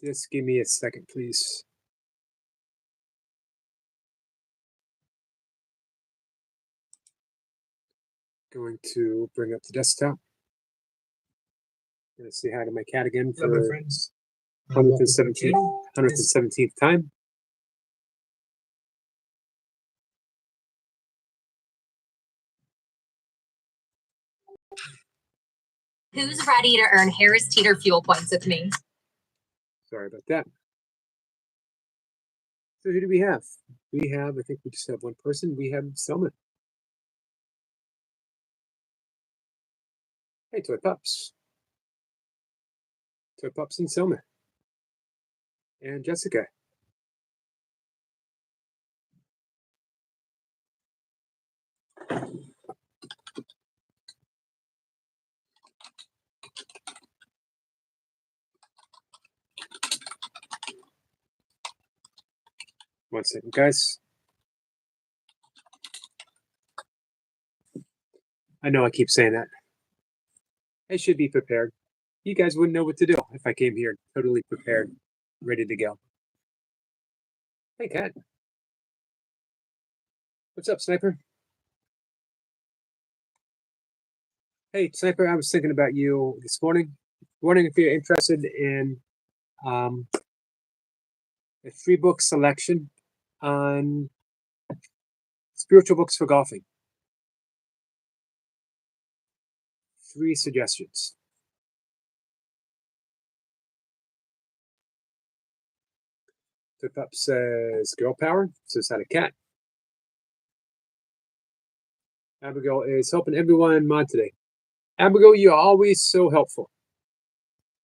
Just give me a second, please. Going to bring up the desktop. Gonna say hi to my cat again for Hello, my friends. 117th time. Who's ready to earn Harris Teeter fuel points with me? Sorry about that. So who do we have? We have, I think we just have one person. We have Selma. Hey, Toy Pups. Toy Pups and Selma. And Jessica. One second, guys. I know I keep saying that. I should be prepared. You guys wouldn't know what to do if I came here totally prepared, ready to go. Hey, Cat. What's up, Sniper? Hey, Sniper, I was thinking about you this morning. Wondering if you're interested in a 3-book selection on spiritual books for golfing. 3 suggestions. Tip Up says girl power, says had a cat. Abigail is helping everyone mod today. Abigail, you're always so helpful.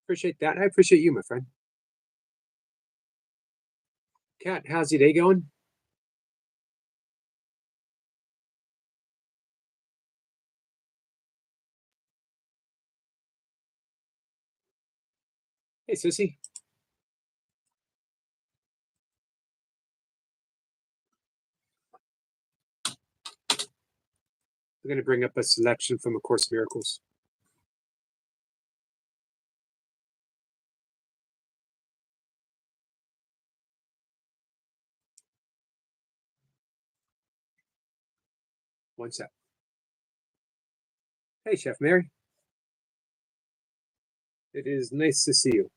Appreciate that. I appreciate you, my friend. Cat, how's your day going? Hey, Sissy. We're going to bring up a selection from A Course in Miracles. One sec. Hey, Chef Mary. It is nice to see you.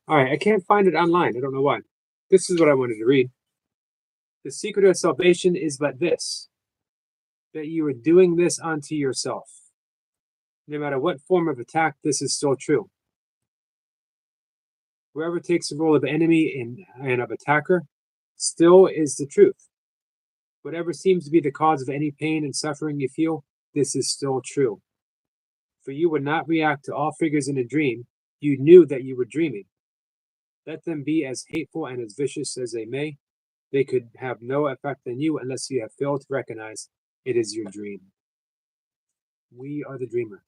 All right, I can't find it online. I don't know why. This is what I wanted to read. The secret of salvation is but this, that you are doing this unto yourself. No matter what form of attack, this is still true. Whoever takes the role of enemy and of attacker still is the truth. Whatever seems to be the cause of any pain and suffering you feel, this is still true. For you would not react to all figures in a dream. You knew that you were dreaming. Let them be as hateful and as vicious as they may. They could have no effect on you unless you have failed to recognize it is your dream. We are the dreamer.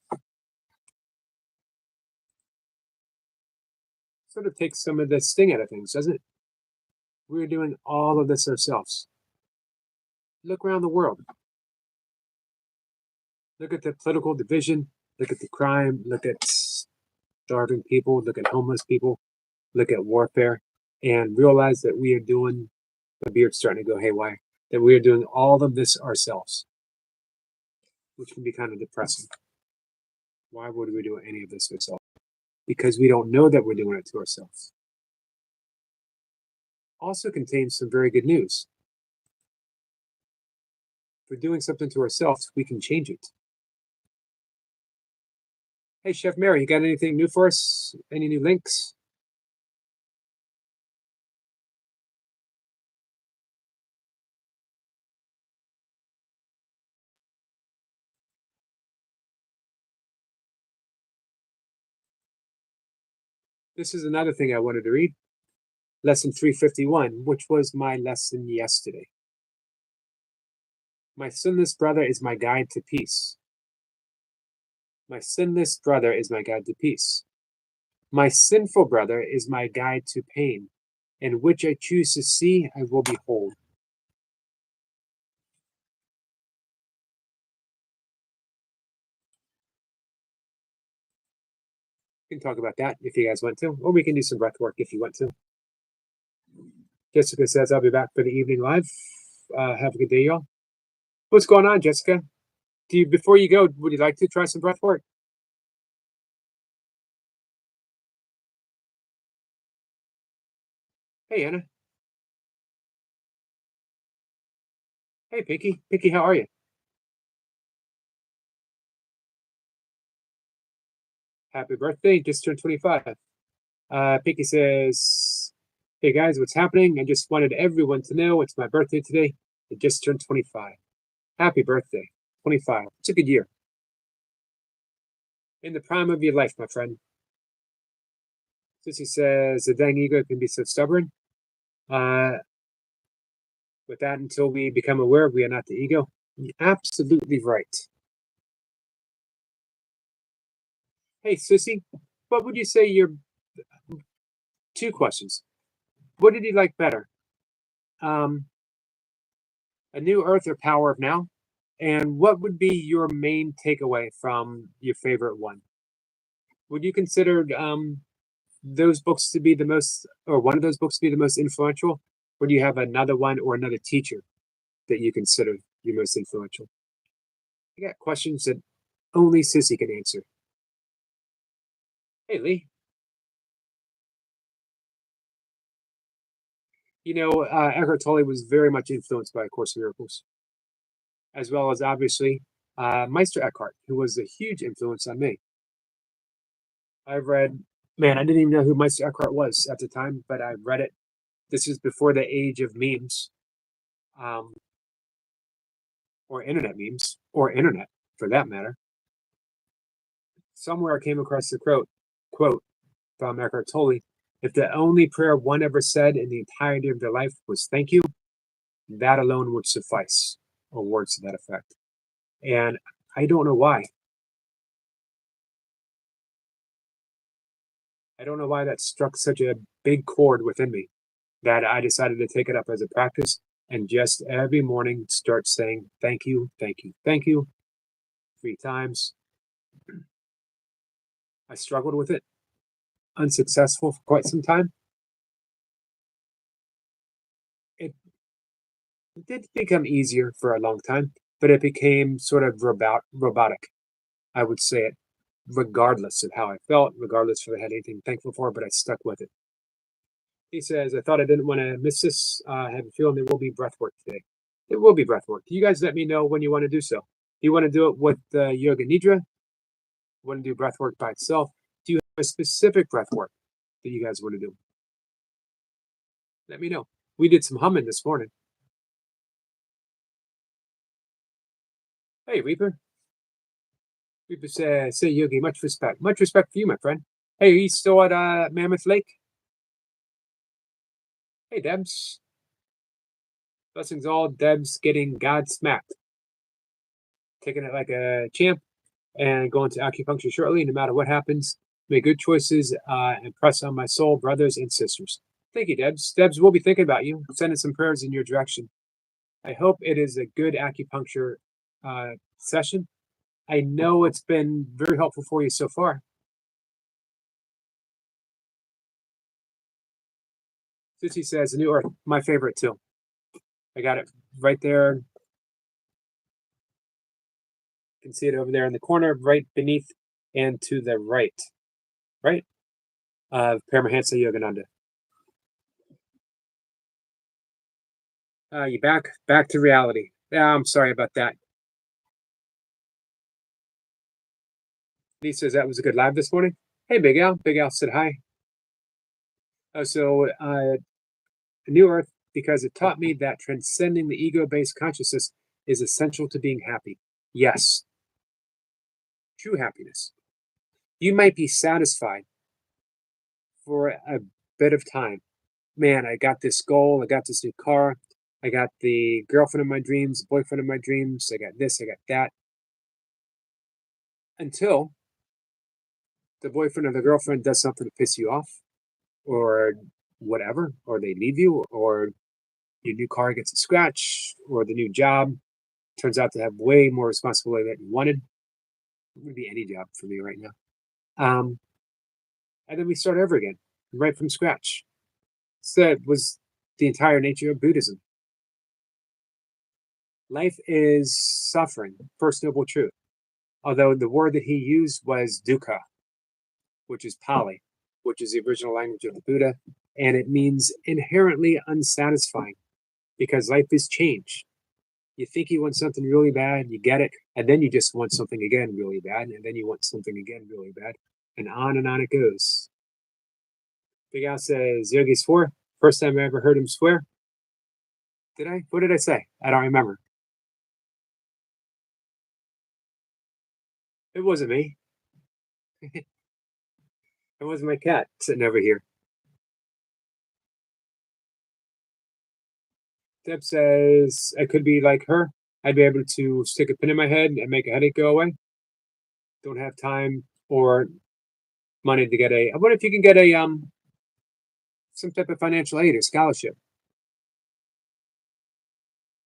Sort of takes some of the sting out of things, doesn't it? We're doing all of this ourselves. Look around the world. Look at the political division. Look at the crime. Look at starving people. Look at homeless people. Look at warfare. And realize that we are doing, my beard's starting to go haywire, that we are doing all of this ourselves, which can be kind of depressing. Why would we do any of this ourselves? Because we don't know that we're doing it to ourselves. Also contains some very good news. If we're doing something to ourselves, we can change it. Hey, Chef Mary, you got anything new for us? Any new links? This is another thing I wanted to read. Lesson 351, which was my lesson yesterday. My sinless brother is my guide to peace. My sinless brother is my guide to peace. My sinful brother is my guide to pain, and which I choose to see, I will behold. We can talk about that if you guys want to, or we can do some breath work if you want to. Jessica says, I'll be back for the evening live. Have a good day, y'all. What's going on, Jessica? Before you go, would you like to try some breath work? Hey, Anna. Hey, Pinky. Pinky, how are you? Happy birthday. Just turned 25. Pinky says, hey, guys, what's happening? I just wanted everyone to know it's my birthday today. I just turned 25. Happy birthday. 25. It's a good year. In the prime of your life, my friend. Sissy says, the dang ego can be so stubborn. With that, until we become aware we are not the ego. You're absolutely right. Hey, Sissy, what would you say your two questions? What did you like better? A new earth or power of now? And what would be your main takeaway from your favorite one? Would you consider those books to be the most, or one of those books to be the most influential? Or do you have another one or another teacher that you consider your most influential? I got questions that only Sissy can answer. Hey, Lee. You know, Eckhart Tolle was very much influenced by A Course in Miracles, as well as obviously Meister Eckhart, who was a huge influence on me. I've read, man, I didn't even know who Meister Eckhart was at the time, but I read it. This is before the age of memes, or internet memes, or internet for that matter. Somewhere I came across the quote from Eckhart Tolle: if the only prayer one ever said in the entirety of their life was thank you, that alone would suffice, or words to that effect. And I don't know why. I don't know why that struck such a big chord within me that I decided to take it up as a practice and just every morning start saying thank you, thank you, thank you 3 times. I struggled with it, unsuccessful for quite some time. It did become easier for a long time, but it became sort of robotic, I would say it, regardless of how I felt, regardless if I had anything thankful for, but I stuck with it. He says, I thought I didn't want to miss this. I have a feeling there will be breath work today. It will be breath work. You guys let me know when you want to do so. Do you want to do it with Yoga Nidra? Want to do breath work by itself? Do you have a specific breath work that you guys want to do? Let me know. We did some humming this morning. Hey, Reaper. Reaper says, say Yogi, much respect. Much respect for you, my friend. Hey, are you still at Mammoth Lake? Hey, Debs. Blessings all. Debs getting God smacked. Taking it like a champ and going to acupuncture shortly. No matter what happens, make good choices and press on my soul, brothers and sisters. Thank you, Debs. Debs, we'll be thinking about you, sending some prayers in your direction. I hope it is a good acupuncture session. I know it's been very helpful for you so far. Sissy says, New Earth, my favorite too. I got it right there. You can see it over there in the corner, right beneath and to the right. Right? Paramahansa Yogananda. You back to reality. I'm sorry about that. Lee says that was a good live this morning. Hey, Big Al. Big Al said hi. So New Earth, because it taught me that transcending the ego-based consciousness is essential to being happy. Yes. True happiness. You might be satisfied for a bit of time, man, I got this goal, I got this new car, I got the girlfriend of my dreams, boyfriend of my dreams, I got this, I got that. Until the boyfriend or the girlfriend does something to piss you off, or whatever, or they leave you, or your new car gets a scratch, or the new job turns out to have way more responsibility than you wanted. It would be any job for me right now. Um, and then we start over again, right from scratch. So that was the entire nature of Buddhism. Life is suffering, first noble truth. Although the word that he used was dukkha, which is Pali, which is the original language of the Buddha, and it means inherently unsatisfying because life is change. You think you want something really bad, you get it, and then you just want something again really bad, and then you want something again really bad, and on it goes. Big Al says Yogi swore. First time I ever heard him swear. Did I? What did I say? I don't remember. It wasn't me. It was my cat sitting over here. Deb says I could be like her. I'd be able to stick a pin in my head and make a headache go away. Don't have time or money to get a. I wonder if you can get a some type of financial aid or scholarship.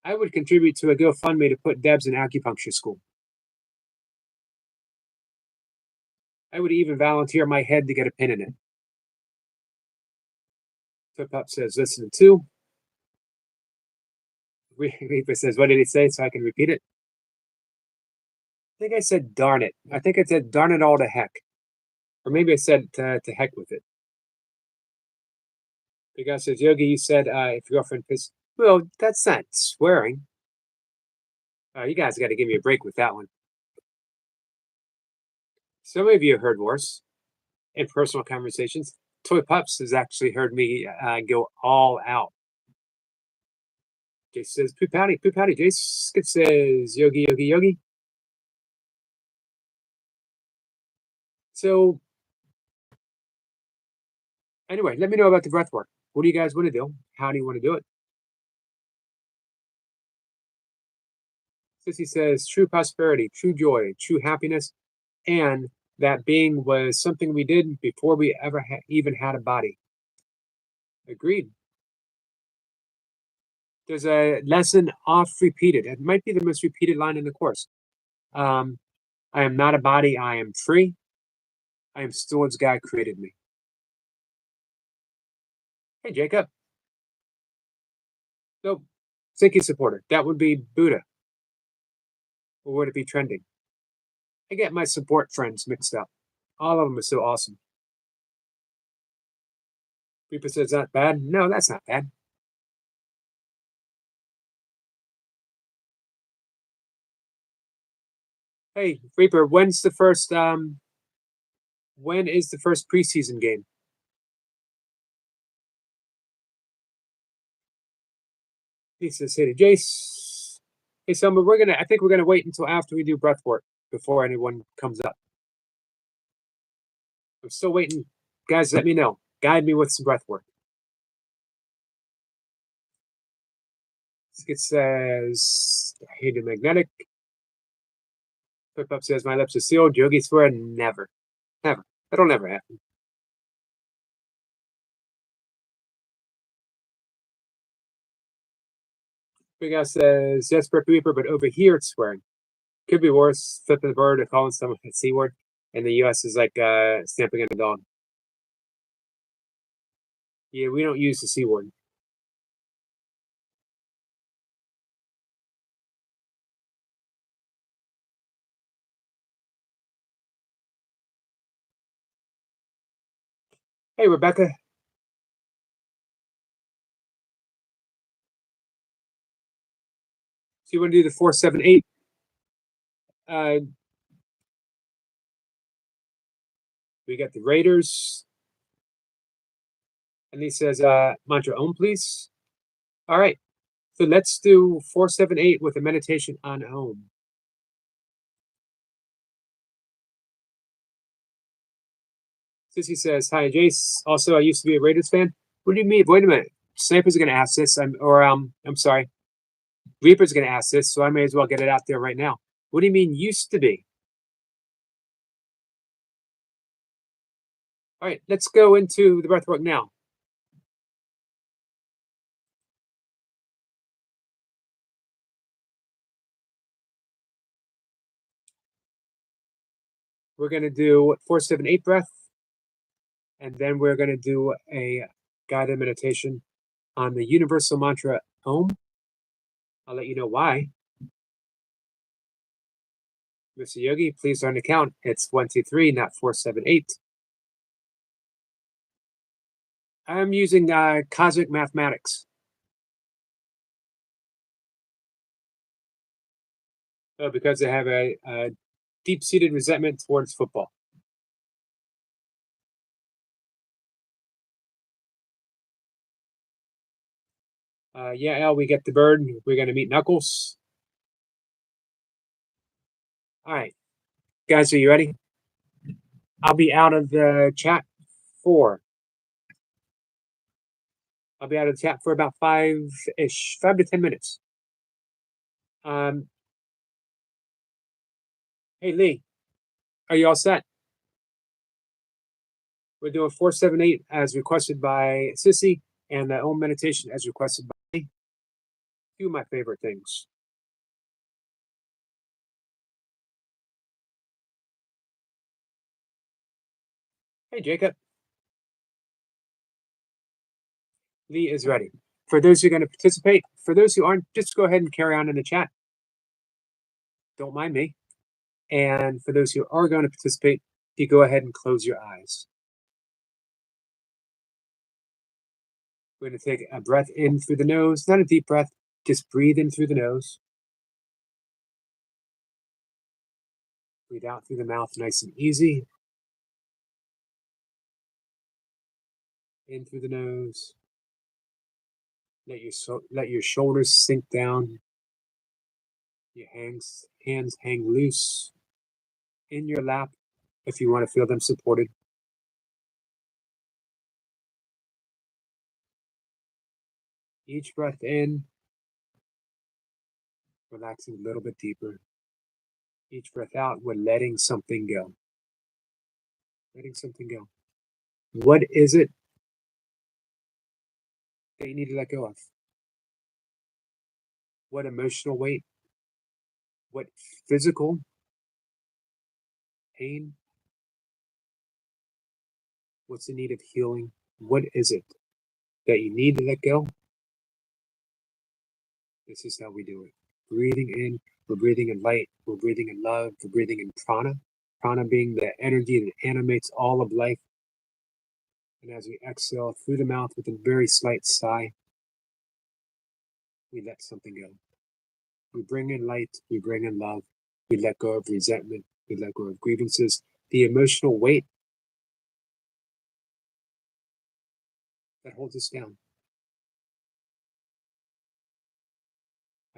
I would contribute to a GoFundMe to put Debs in acupuncture school. I would even volunteer my head to get a pin in it. Flip Up says listen to. Reaper says what did he say so I can repeat it? I think I said darn it. I think I said darn it all to heck. Or maybe I said to heck with it. The guy says, Yogi, you said if your girlfriend pisses. Well, that's not swearing. You guys got to give me a break with that one. Some of you have heard worse in personal conversations. Toy Pups has actually heard me go all out. Jace says, poop howdy, poop howdy. Jace Skip says, Yogi, Yogi, Yogi. So, anyway, let me know about the breath work. What do you guys want to do? How do you want to do it? Sissy says, true prosperity, true joy, true happiness, and that being was something we did before we ever even had a body. Agreed. There's a lesson oft repeated. It might be the most repeated line in the course. I am not a body. I am free. I am still as God created me. Hey, Jacob. So, Sinky supporter. That would be Buddha. Or would it be trending? I get my support friends mixed up. All of them are so awesome. People says that bad. No, that's not bad. Hey, Reaper, when is the first preseason game? He says, hey to Jace. Hey Summer, I think we're gonna wait until after we do breathwork before anyone comes up. I'm still waiting. Guys, let me know. Guide me with some breathwork. It says hated magnetic. Flip Up says my lips are sealed. Yogi swear never. Never. That'll never happen. Big Al says, yes, Reaper, but over here it's swearing. Could be worse. Flipping the bird or calling someone a C word. And the US is like stamping on a dog. Yeah, we don't use the C word. Hey, Rebecca. So you want to do the 478? We got the Raiders. And he says, mantra Om, please. All right. So let's do 478 with a meditation on Om. Sissy says, hi, Jace. Also, I used to be a Raiders fan. What do you mean? Wait a minute. Sniper's going to ask this. I'm sorry. Reaper's going to ask this, so I may as well get it out there right now. What do you mean used to be? All right, let's go into the breathwork now. We're going to do 4-7-8 breath, and then we're going to do a guided meditation on the universal mantra Om. I'll let you know why. Mr. Yogi, please learn to count. It's 1, 2, 3, not 4, 7, 8. I'm using cosmic mathematics. Oh, because I have a deep-seated resentment towards football. Yeah, Al, we get the bird. We're going to meet Knuckles. All right. Guys, are you ready? I'll be out of the chat for about 5-ish, 5 to 10 minutes. Hey, Lee, are you all set? We're doing 4-7-8 as requested by Sissy, and the Om meditation as requested by me. Two of my favorite things. Hey, Jacob. Lee is ready. For those who are going to participate, for those who aren't, just go ahead and carry on in the chat. Don't mind me. And for those who are going to participate, you go ahead and close your eyes. We're going to take a breath in through the nose, not a deep breath, just breathe in through the nose. Breathe out through the mouth, nice and easy. In through the nose. Let your shoulders sink down. Your hands hang loose in your lap if you want to feel them supported. Each breath in, relaxing a little bit deeper. Each breath out, we're letting something go. Letting something go. What is it that you need to let go of? What emotional weight? What physical pain? What's in need of healing? What is it that you need to let go? This is how we do it. Breathing in, we're breathing in light, we're breathing in love, we're breathing in prana. Prana being the energy that animates all of life. And as we exhale through the mouth with a very slight sigh, we let something go. We bring in light, we bring in love, we let go of resentment, we let go of grievances, the emotional weight that holds us down.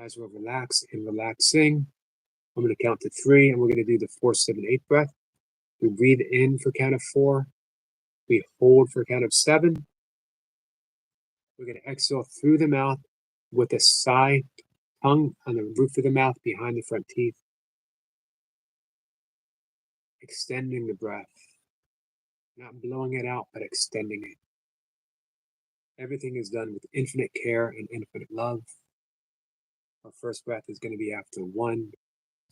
As we're relaxed and relaxing, I'm going to count to 3, and we're going to do the 4-7-8 breath. We breathe in for count of 4. We hold for count of 7. We're going to exhale through the mouth with a sigh, tongue on the roof of the mouth behind the front teeth. Extending the breath. Not blowing it out, but extending it. Everything is done with infinite care and infinite love. Our first breath is going to be after 1,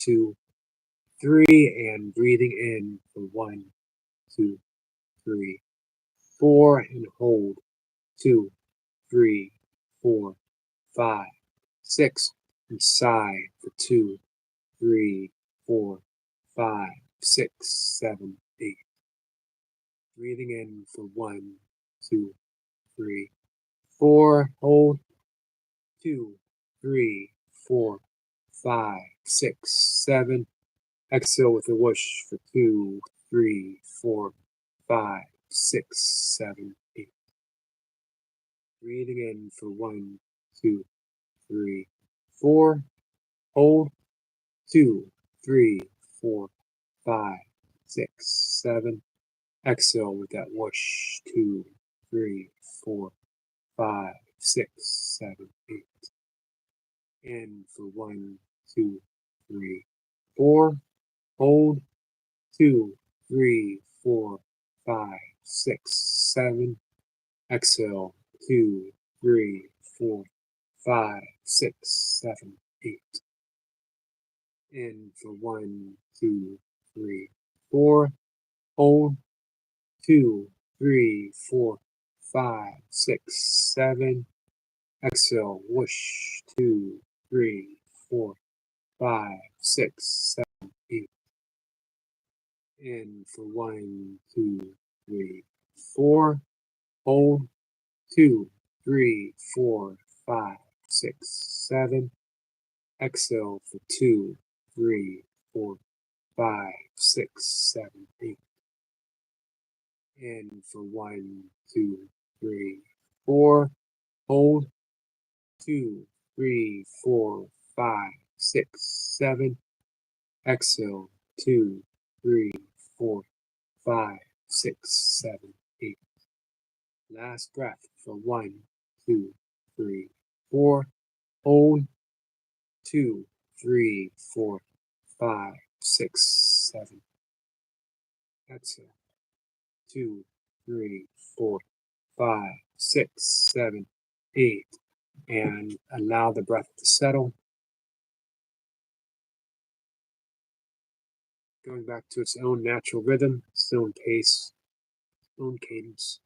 2, 3, and breathing in for 1, 2, 3, 4, and hold 2, 3, 4, 5, 6, and sigh for 2, 3, 4, 5, 6, 7, 8. Breathing in for 1, 2, 3, 4, hold 2, 3, 4, 5, 6, 7. Exhale with a whoosh for 2, 3, 4, 5, 6, 7, 8. Breathing in for 1, 2, 3, 4. Hold 2, 3, 4, 5, 6, 7. Exhale with that whoosh 2, 3, 4, 6, 7, 8. In for 1, 2, 3, 4. Hold 2, 3, 4, 5, 6, 7. Exhale 2, 3, 4, 5, 6, 7, 8. In for 1, 2, 3, 4. Hold 2, 3, 4, 5, 6, 7. Exhale, whoosh, 2, 3, 4, 5, 6, 7, 8. In for 1, 2, 3, 4. Hold 2, 3, 4, 5, 6, 7. Exhale for 2, 3, 4, 5, 6, 7, 8. In for 1, 2, 3, 4. Hold 2, 3, 4, 5, 6, 7. Exhale 2, 3, 4, 5, 6, 7, 8. Last breath for 1, 2, 3, 4. Hold 2, 3, 4, 5, 6, 7. Exhale 2, 3, 4, 5, 6, 7, 8. And allow the breath to settle, going back to its own natural rhythm, its own pace, its own cadence.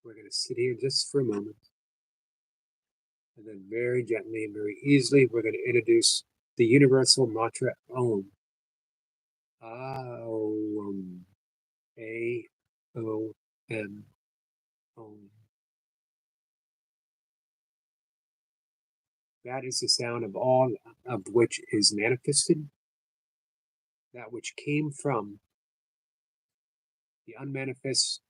We're going to sit here just for a moment. And then very gently and very easily, we're going to introduce the universal mantra Om. Om. A-O-M. Om. That is the sound of all of which is manifested, that which came from the unmanifest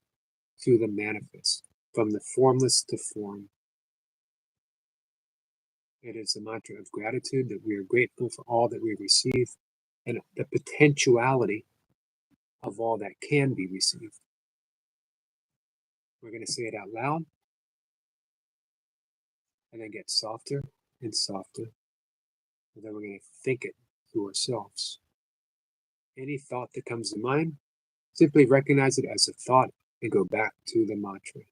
to the manifest, from the formless to form. It is a mantra of gratitude that we are grateful for all that we receive and the potentiality of all that can be received. We're going to say it out loud and then get softer and softer. And then we're going to think it to ourselves. Any thought that comes to mind, simply recognize it as a thought and go back to the mantra.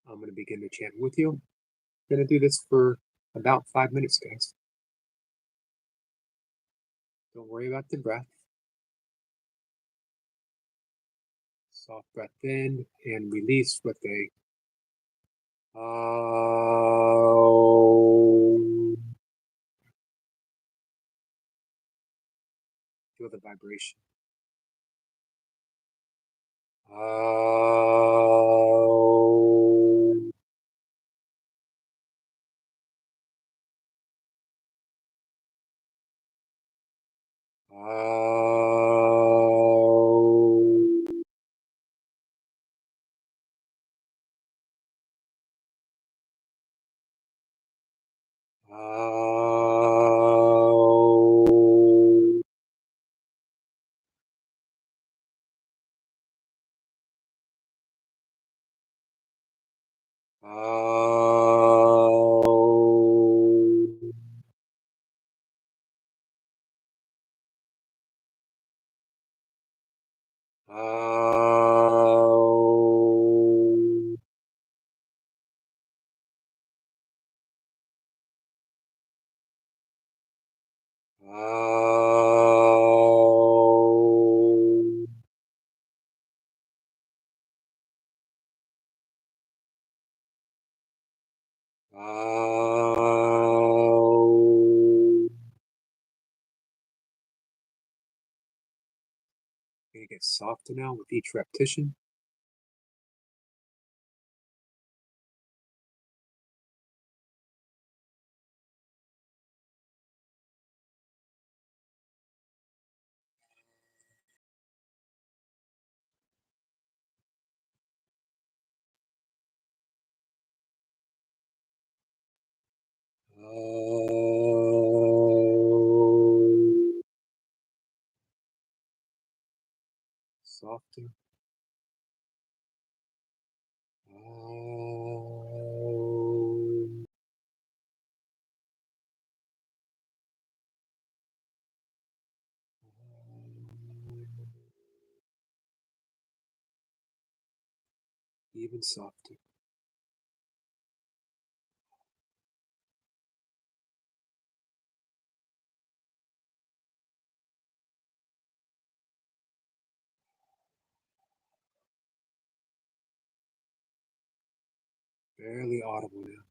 I'm going to begin to chant with you. I'm going to do this for about 5 minutes, guys. Don't worry about the breath. Soft breath in and release with a feel the vibration. Going to get softer now with each repetition. Softer Even softer. Barely audible now.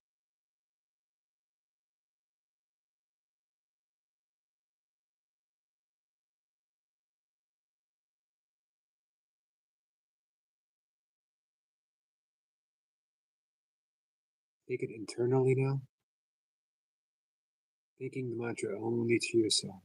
Take it internally now. Thinking the mantra only to yourself.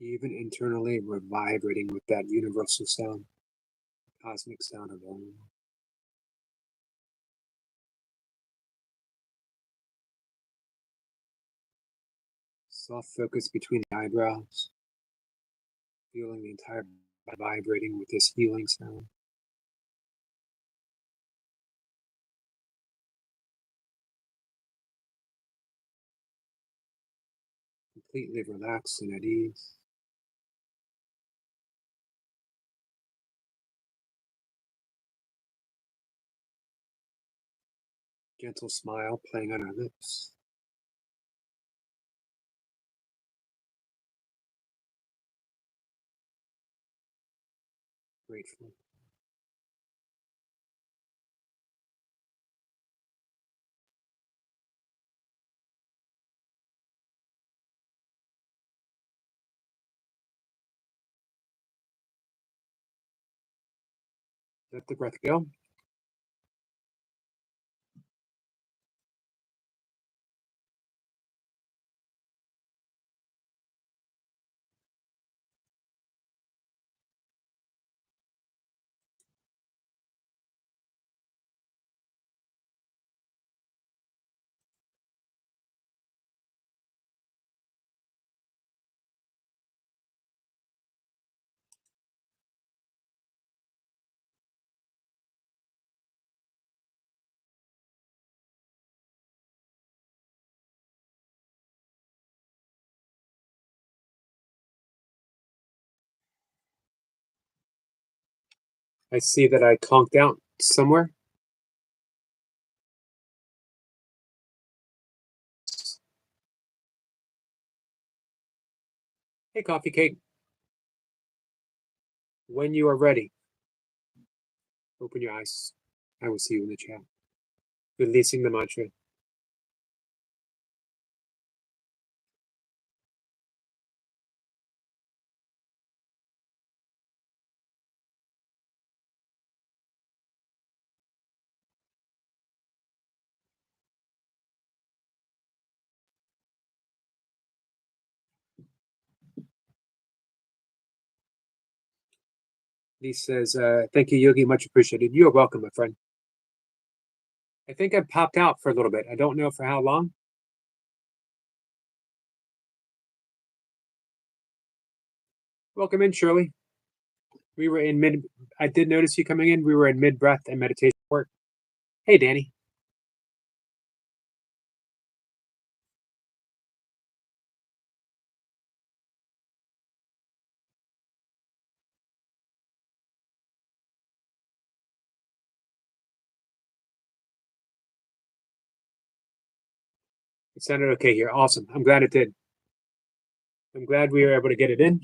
Even internally, we're vibrating with that universal sound, cosmic sound of Om. Soft focus between the eyebrows, feeling the entire body vibrating with this healing sound. Completely relaxed and at ease. Gentle smile playing on our lips. Grateful. Let the breath go. I see that I conked out somewhere. Hey, Coffee Cake. When you are ready, open your eyes. I will see you in the chat. Releasing the mantra. Lee says, thank you, Yogi. Much appreciated. You are welcome, my friend. I think I popped out for a little bit. I don't know for how long. Welcome in, Shirley. We were in mid. I did notice you coming in. We were in mid breath and meditation work. Hey, Danny. It sounded okay here. Awesome. I'm glad it did. I'm glad we were able to get it in.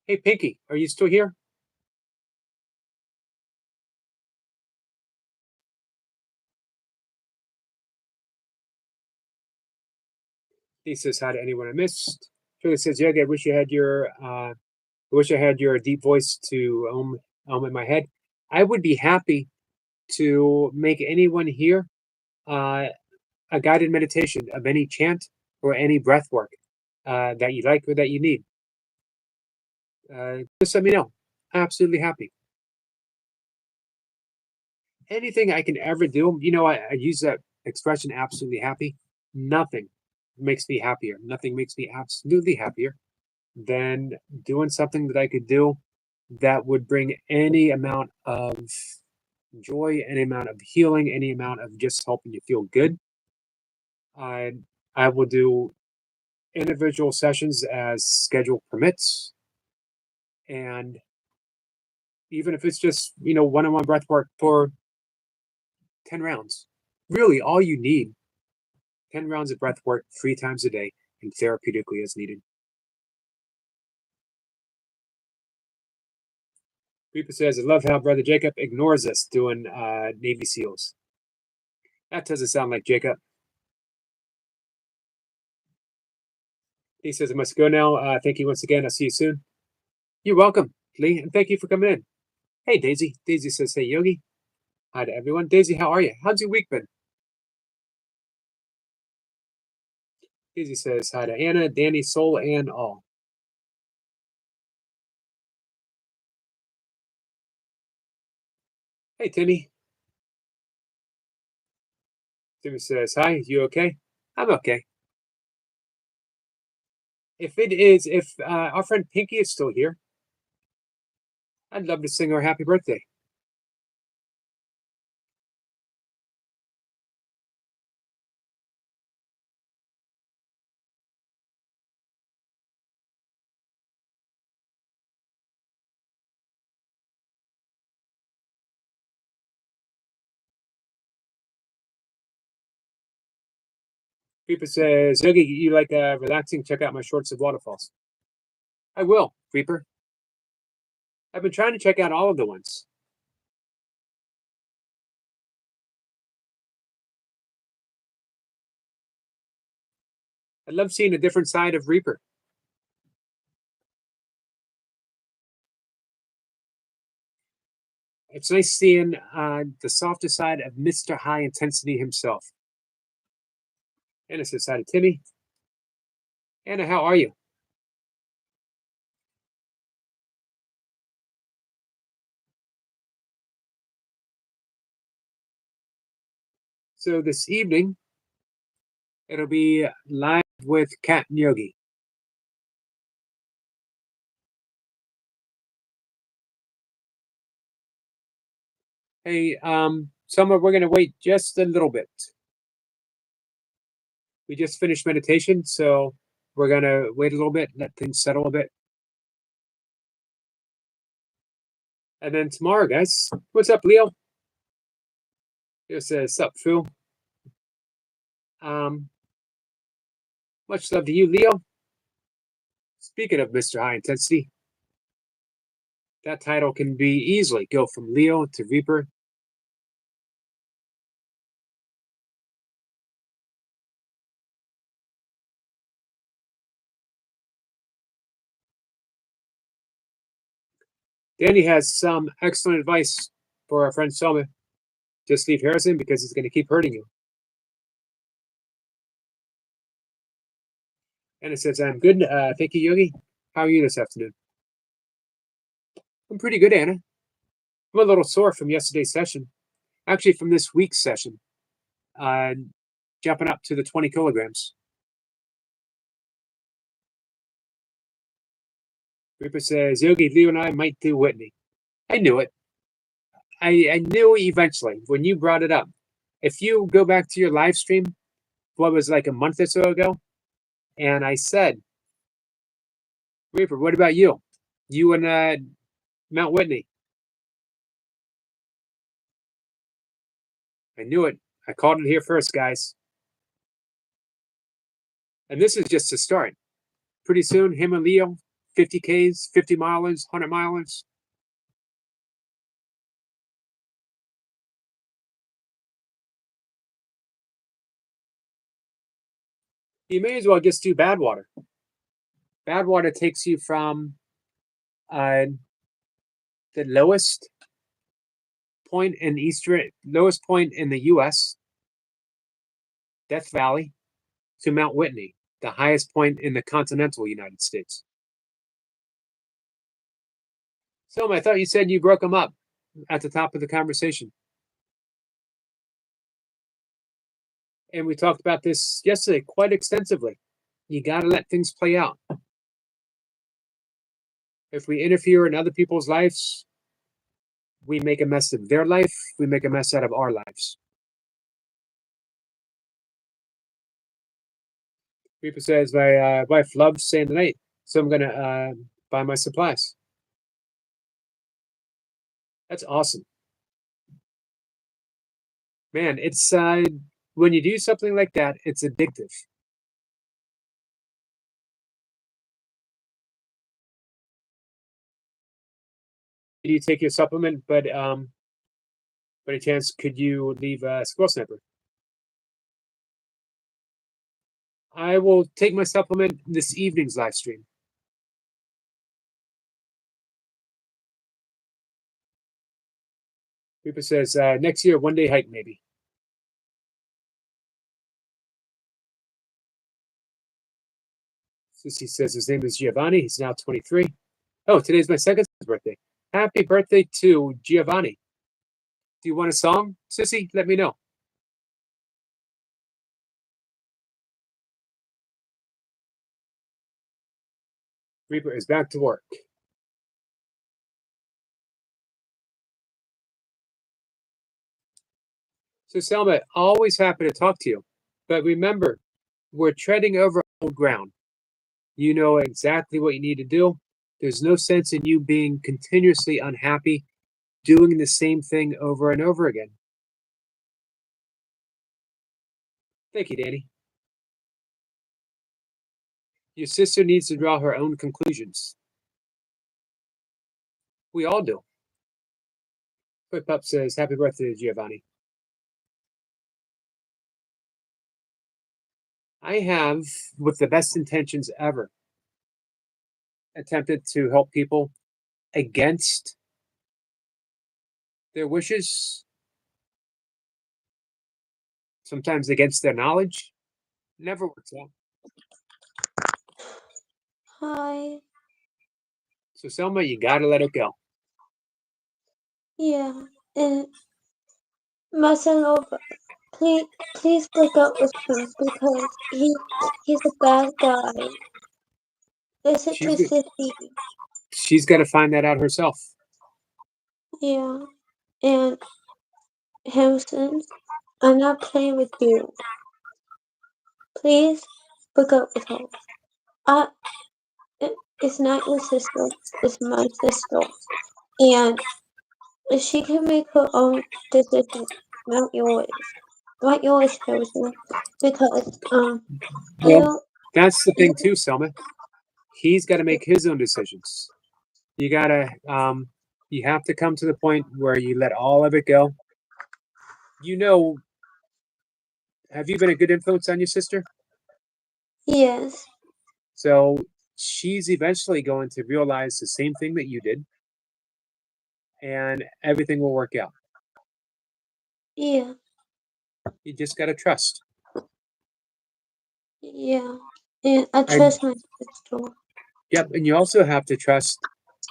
Hey, Pinky, are you still here? He says hi to anyone I missed. Shirley says, Yogi, I wish I had your deep voice to in my head. I would be happy to make anyone here uh, a guided meditation of any chant or any breath work that you like or that you need. Just let me know. Absolutely happy. Anything I can ever do, I use that expression absolutely happy. Nothing makes me happier. Nothing makes me absolutely happier than doing something that I could do that would bring any amount of joy, any amount of healing, any amount of just helping you feel good. I I will do individual sessions as schedule permits, and even if it's just one-on-one breath work for 10 rounds, really all you need 10 rounds of breath work 3 times a day and therapeutically as needed. Reaper says, I love how Brother Jacob ignores us doing Navy SEALs. That doesn't sound like Jacob. He says, I must go now. Thank you once again. I'll see you soon. You're welcome, Lee, and thank you for coming in. Hey, Daisy. Daisy says, hey, Yogi. Hi to everyone. Daisy, how are you? How's your week been? Daisy says, hi to Anna, Danny, Soul, and all. Hey, Timmy. Timmy says, hi, you okay? I'm okay. If our friend Pinky is still here, I'd love to sing her happy birthday. Reaper says, Yogi, you like relaxing? Check out my shorts of waterfalls. I will, Reaper. I've been trying to check out all of the ones. I love seeing a different side of Reaper. It's nice seeing the softer side of Mr. High Intensity himself. Anna says hi to Timmy. Anna, how are you? So this evening, it'll be live with Kat and Yogi. Hey, Summer, we're going to wait just a little bit. We just finished meditation, so we're going to wait a little bit, let things settle a bit. And then tomorrow, guys, what's up, Leo? Leo says, sup, Phil? Much love to you, Leo. Speaking of Mr. High Intensity, that title can be easily go from Leo to Reaper. Danny has some excellent advice for our friend Selma. Just leave Harrison because he's going to keep hurting you. And it says, I'm good. Thank you, Yogi. How are you this afternoon? I'm pretty good, Anna. I'm a little sore from yesterday's session. Actually, from this week's session. Jumping up to the 20 kilograms. Reaper says, Yogi, Leo, and I might do Whitney. I knew it. I knew eventually when you brought it up. If you go back to your live stream, what was like a month or so ago, and I said, Reaper, what about you? You and Mount Whitney. I knew it. I called it here first, guys. And this is just a start. Pretty soon, him and Leo, 50Ks, 50 milers, 100 milers. You may as well just do bad water. Bad water takes you from uh, the lowest point in the U.S., Death Valley, to Mount Whitney, the highest point in the continental United States. Selma, I thought you said you broke them up at the top of the conversation. And we talked about this yesterday quite extensively. You got to let things play out. If we interfere in other people's lives, we make a mess of their life, we make a mess out of our lives. Reaper says, my wife loves staying the night, so I'm going to buy my supplies. That's awesome. Man, it's when you do something like that, it's addictive. Do you take your supplement, but by any chance, could you leave a squirrel sniper? I will take my supplement this evening's live stream. Reaper says, next year, 1 day hike, maybe. Sissy says his name is Giovanni. He's now 23. Oh, today's my second birthday. Happy birthday to Giovanni. Do you want a song, Sissy? Let me know. Reaper is back to work. So, Selma, always happy to talk to you. But remember, we're treading over old ground. You know exactly what you need to do. There's no sense in you being continuously unhappy, doing the same thing over and over again. Thank you, Danny. Your sister needs to draw her own conclusions. We all do. Quick Pup says, happy birthday to Giovanni. I have, with the best intentions ever, attempted to help people against their wishes, sometimes against their knowledge. Never works out. Hi. So, Selma, you gotta let it go. Yeah, and Marcelo, please break up with him because he's a bad guy. Listen to Sissy. She's got to find that out herself. Yeah, and Harrison, I'm not playing with you. Please break up with her. It's not your sister. It's my sister, and she can make her own decision, not yours. Not yours, Harrison, because Well, that's the thing too, Selma. He's got to make his own decisions. You gotta, you have to come to the point where you let all of it go. You know, have you been a good influence on your sister? Yes. So she's eventually going to realize the same thing that you did, and everything will work out. Yeah. You just gotta trust. Yeah. And I trust my sister. Yep, and you also have to trust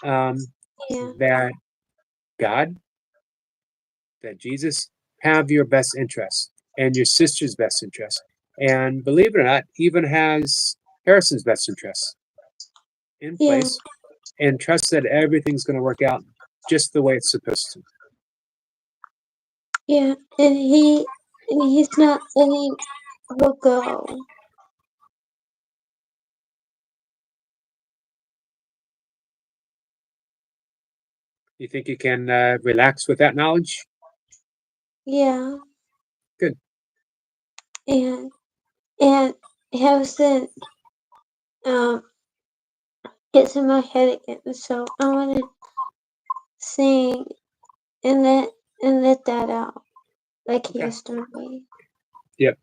that God, that Jesus have your best interest and your sister's best interest. And believe it or not, even has Harrison's best interest in place, and trust that everything's going to work out just the way it's supposed to. Yeah, and he's not letting her go. You think you can relax with that knowledge? Yeah. Good. And Harrison gets in my head again, so I want to sing and let that out like he used to me. Yep.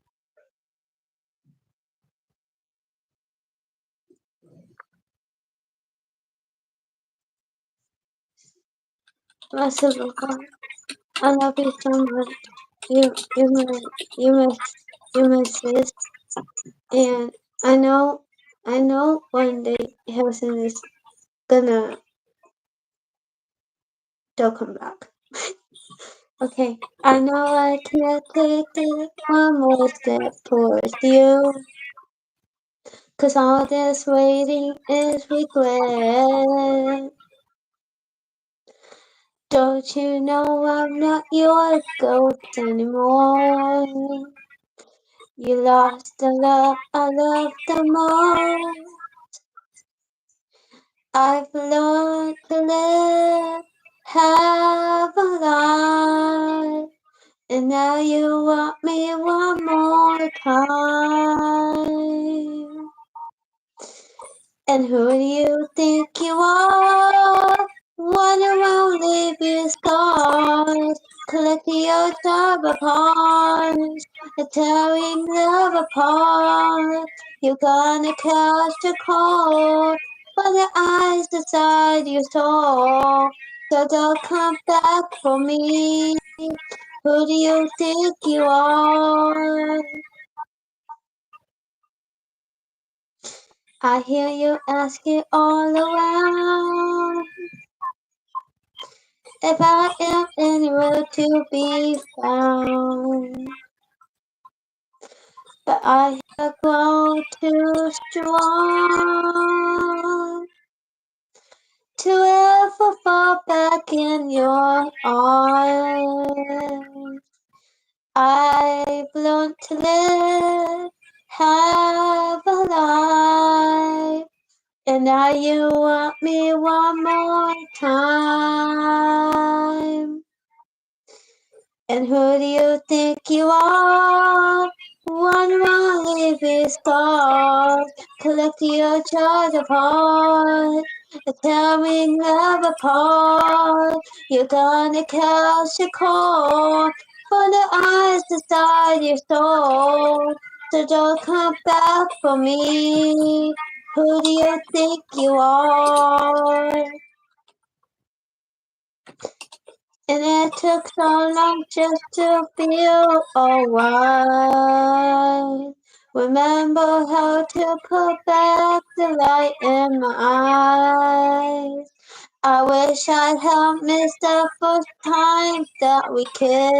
my superpower. I love you so much. You miss this, and I know one day Harrison is gonna still come back. Okay, I know I can't take it one more step towards you, 'cause all this waiting is regret. Don't you know I'm not your ghost anymore? You lost the love I loved the most. I've learned to live, have a life, and now you want me one more time. And who do you think you are? One around leave your scars, collecting your job apart, tearing love apart. You're gonna catch the cold, but the eyes decide your soul. So don't come back for me. Who do you think you are? I hear you asking all around if I am anywhere to be found. But I have grown too strong to ever fall back in your arms. I've learned to live, have a life. And now you want me one more time. And who do you think you are? One more leaving scars, collect your charge apart, tearing love apart. You're gonna catch a cold, for the eyes decide your soul. So don't come back for me. Who do you think you are? And it took so long just to feel alright. Remember how to put back the light in my eyes. I wish I'd have missed the first time that we kissed.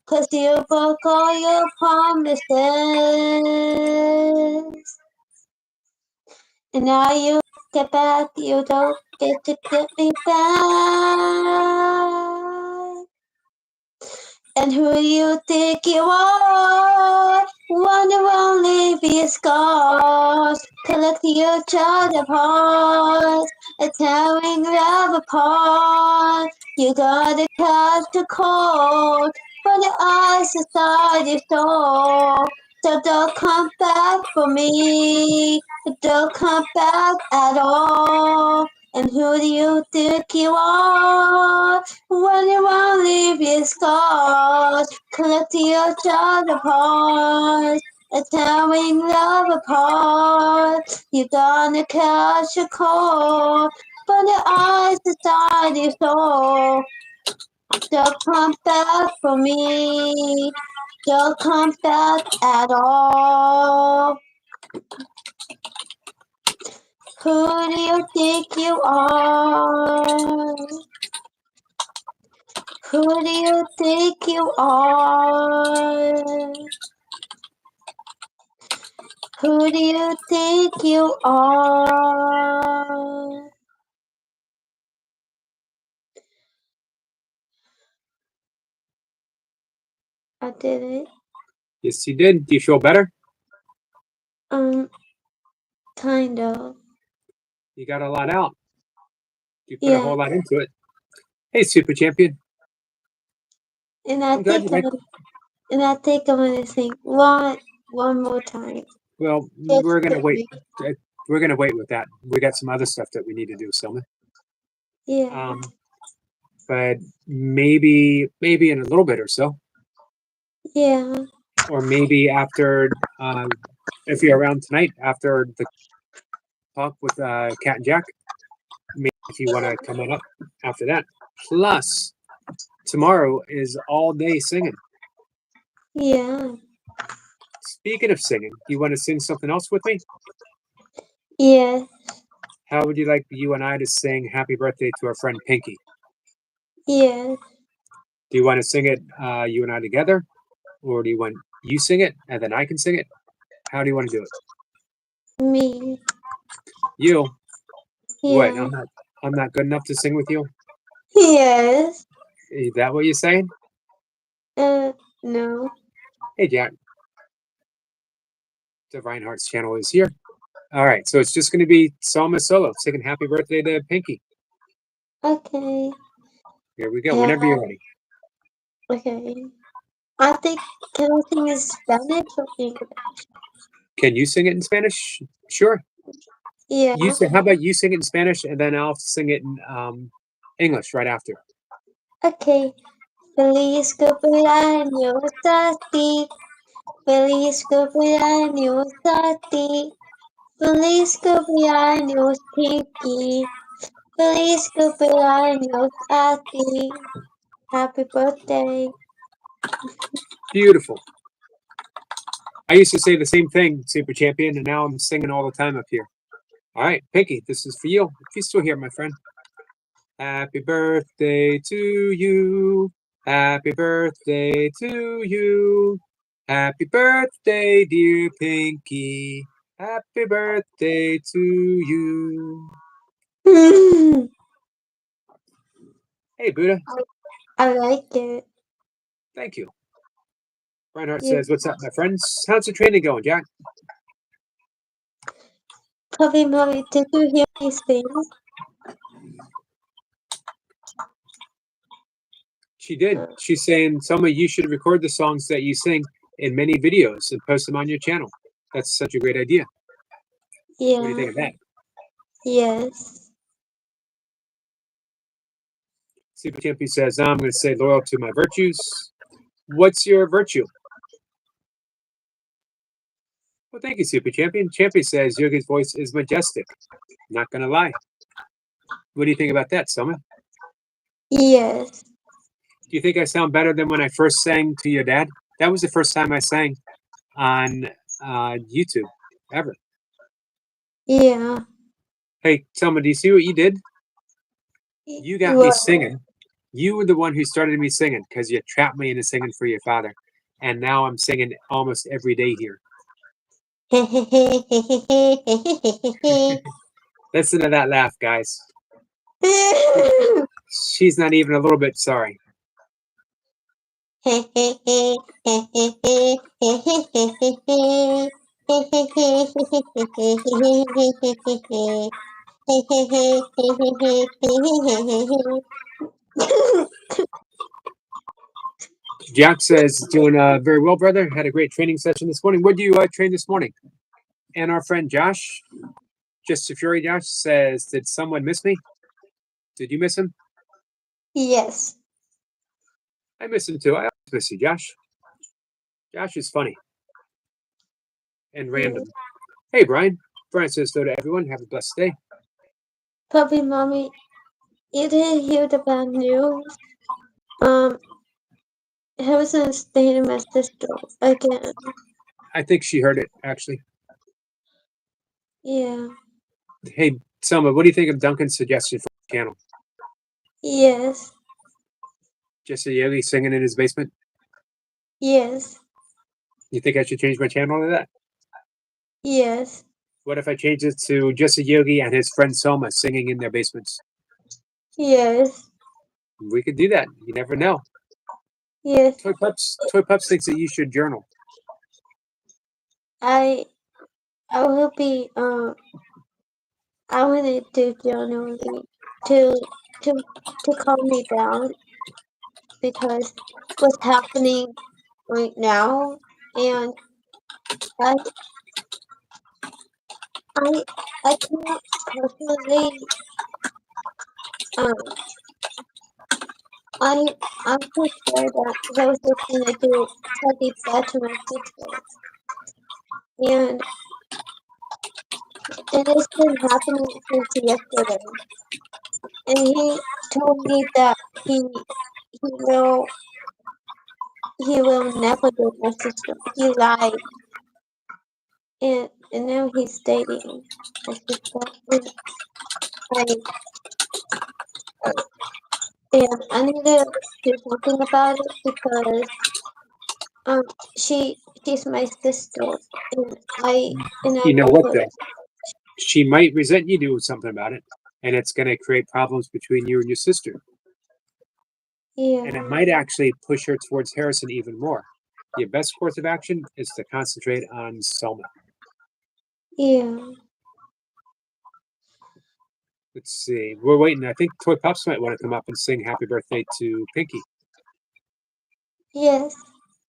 'Cause you broke all your promises. And now you get back, you don't get to get me back. And who do you think you are? Wonder won't leave your scars, collect your child apart, and tearing love apart. You gotta catch the cold, for the eyes inside your soul. So don't come back for me, don't come back at all. And who do you think you are? When you won't leave your scars, collect your child apart, and tearing love apart. You're gonna catch a cold, but the eyes inside your soul. Don't come back for me, don't come back at all. Who do you think you are? Who do you think you are? Who do you think you are? I did it. Yes, you did. Do you feel better? Kind of. You got a lot out. You put a Yeah. whole lot into it. Hey, Super Champion. And I I'm glad think you I'm gonna sing one more time. Well, Just we're gonna hit wait. me. We're gonna wait with that. We got some other stuff that we need to do, Selma. Yeah. But maybe in a little bit or so, Yeah. or maybe after, if you're around tonight after the talk with Cat and Jack, if you want to come on up after that. Plus, tomorrow is all day singing. Yeah. Speaking of singing, do you want to sing something else with me? Yes. How would you like you and I to sing happy birthday to our friend Pinky? Yes. Do you want to sing it, you and I together? Or do you want you sing it and then I can sing it? How do you want to do it? Me. You? What? Yeah. I'm not good enough to sing with you? Yes. Is that what you're saying? No. Hey, Jack. The Reinhardt's channel is here. All right, so it's just going to be Selma solo singing happy birthday to Pinky. Okay. Here we go, whenever you're ready. Okay. I think, can I sing in Spanish or English? Can you sing it in Spanish? Sure. Yeah. How about you sing it in Spanish and then I'll sing it in English right after. Okay. Feliz cumpleaños a ti. Feliz cumpleaños a ti. Feliz cumpleaños, Pinky. Feliz cumpleaños a ti. Happy birthday. Beautiful. I used to say the same thing, Super Champion, and now I'm singing all the time up here. All right, Pinky, this is for you. If you're still here, my friend. Happy birthday to you. Happy birthday to you. Happy birthday, dear Pinky. Happy birthday to you. Hey, Buddha. I like it. Thank you. Reinhardt Yeah. says, what's up, my friends? How's the training going, Jack? Puppy Mommy, did you hear me sing? She did. She's saying, Selma, you should record the songs that you sing in many videos and post them on your channel. That's such a great idea. Yeah. What do you think of that? Yes. Super Champion says, I'm going to say loyal to my virtues. What's your virtue? Well, thank you, Super Champion. Champion says, Yogi's voice is majestic. Not going to lie. What do you think about that, Selma? Yes. Do you think I sound better than when I first sang to your dad? That was the first time I sang on YouTube ever. Yeah. Hey, Selma, do you see what you did? You got me singing. You were the one who started me singing because you trapped me into singing for your father. And now I'm singing almost every day here. Listen to that laugh, guys. She's not even a little bit sorry. Jack says, doing very well, brother. Had a great training session this morning. What do you train this morning? And our friend Josh, Just a Fury Josh, says, did someone miss me? Did you miss him? Yes. I miss him too. I always miss you, Josh. Josh is funny and random. Hey, Brian. Brian says hello to everyone. Have a blessed day. Puppy Mommy, you didn't hear the bad news? Harrison stayed my sister again. I think she heard it, actually. Yeah. Hey, Selma, what do you think of Duncan's suggestion for the channel? Yes. Just a Yogi singing in his basement? Yes. You think I should change my channel to that? Yes. What if I change it to just a Yogi and his friend Selma singing in their basements? Yes. We could do that. You never know. Yes. Toy Pups thinks that you should journal. I will be I wanted to journaling to calm me down because what's happening right now, and I I I can't personally um I'm so sure that those are gonna do something bad to my sister, and it's been happening since yesterday. and he told me that will he will never date my sister. He lied, and now he's dating my sister. I and I need to do something about it because um she's my sister, and I You know love what, her. though? She might resent you doing something about it, and it's going to create problems between you and your sister. And it Yeah, might actually push her towards Harrison even more. Your best course of action is to concentrate on Selma. yeah, Let's see. We're waiting. I think Toy Pops might want to come up and sing happy birthday to Pinky. yes,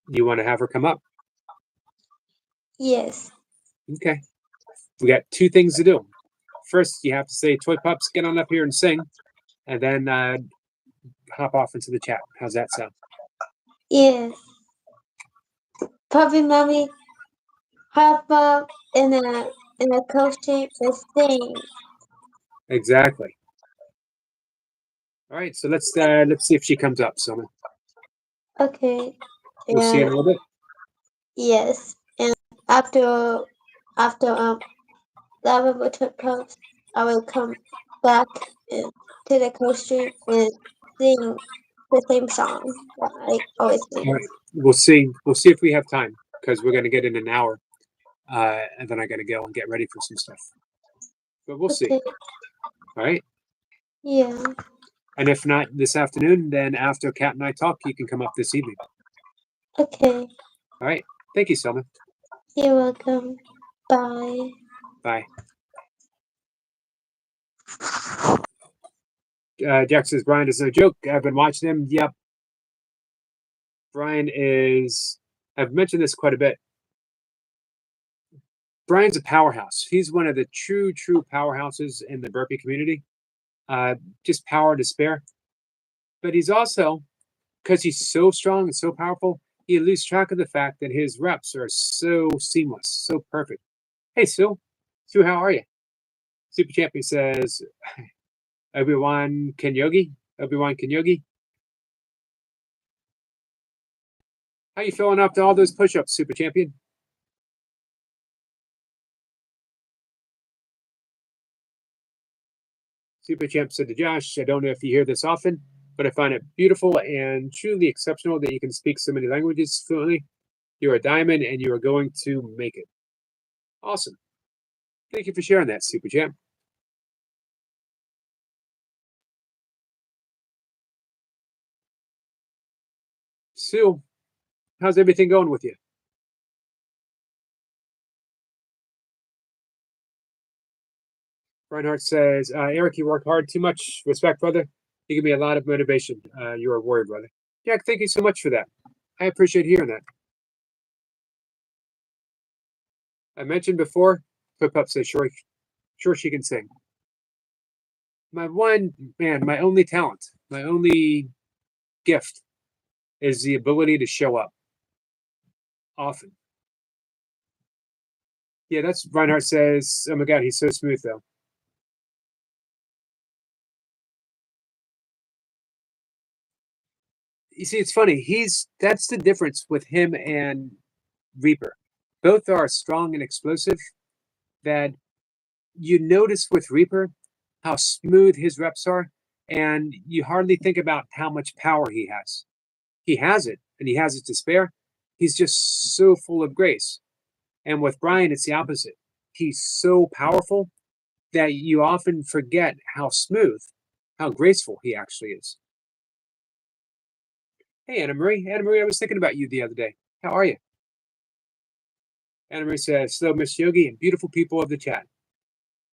You want to have her come up? yes. Okay. We got two things to do. First, you have to say, Toy Pops, get on up here and sing, and then hop off into the chat. How's that sound? Yes. Puppy mommy hop up in a coaster and sing. Exactly. All right. So let's see if she comes up, Selma. Okay. We'll see you in a And little bit. yes. And after Lava Butcher post, I will come back to the coaster and sing the same song that I always sing. All right. We'll see. We'll see if we have time because we're going to get in an hour, and then I got to go and get ready for some stuff. But we'll see. Okay. All right. Yeah. And if not this afternoon, then after Kat and I talk, you can come up this evening. Okay. All right. Thank you, Selma. You're welcome. Bye. Bye. Jack says Brian is no joke. I've been watching him. Yep. Brian is. I've mentioned this quite a bit. Brian's a powerhouse. He's one of the true powerhouses in the burpee community. Just power to spare. But he's also, because he's so strong and so powerful, he loses track of the fact that his reps are so seamless, so perfect. Hey, Sue. Sue, how are you? Super Champion says, Obi-Wan Kenyogi? Obi-Wan Kenyogi? How you feeling after all those push-ups, Super Champion? Super Champ said to Josh, I don't know if you hear this often, but I find it beautiful and truly exceptional that you can speak so many languages fluently. You're a diamond and you are going to make it. Awesome. Thank you for sharing that, Super Champ. Sue, how's everything going with you? Reinhardt says, Eric, you work hard too much. Respect, brother. You give me a lot of motivation. You're a warrior, brother. Jack, thank you so much for that. I appreciate hearing that. I mentioned before, Flip Up says, sure she can sing. My only talent, my only gift is the ability to show up often. Yeah, that's Reinhardt says, oh my God, he's so smooth though. You see, it's funny. That's the difference with him and Reaper. Both are strong and explosive. That you notice with Reaper how smooth his reps are, and you hardly think about how much power he has. He has it, and he has it to spare. He's just so full of grace. And with Brian, it's the opposite. He's so powerful that you often forget how smooth, how graceful he actually is. Hey, Anna Marie. Anna Marie, I was thinking about you the other day. How are you? Anna Marie says, hello, Miss Yogi and beautiful people of the chat.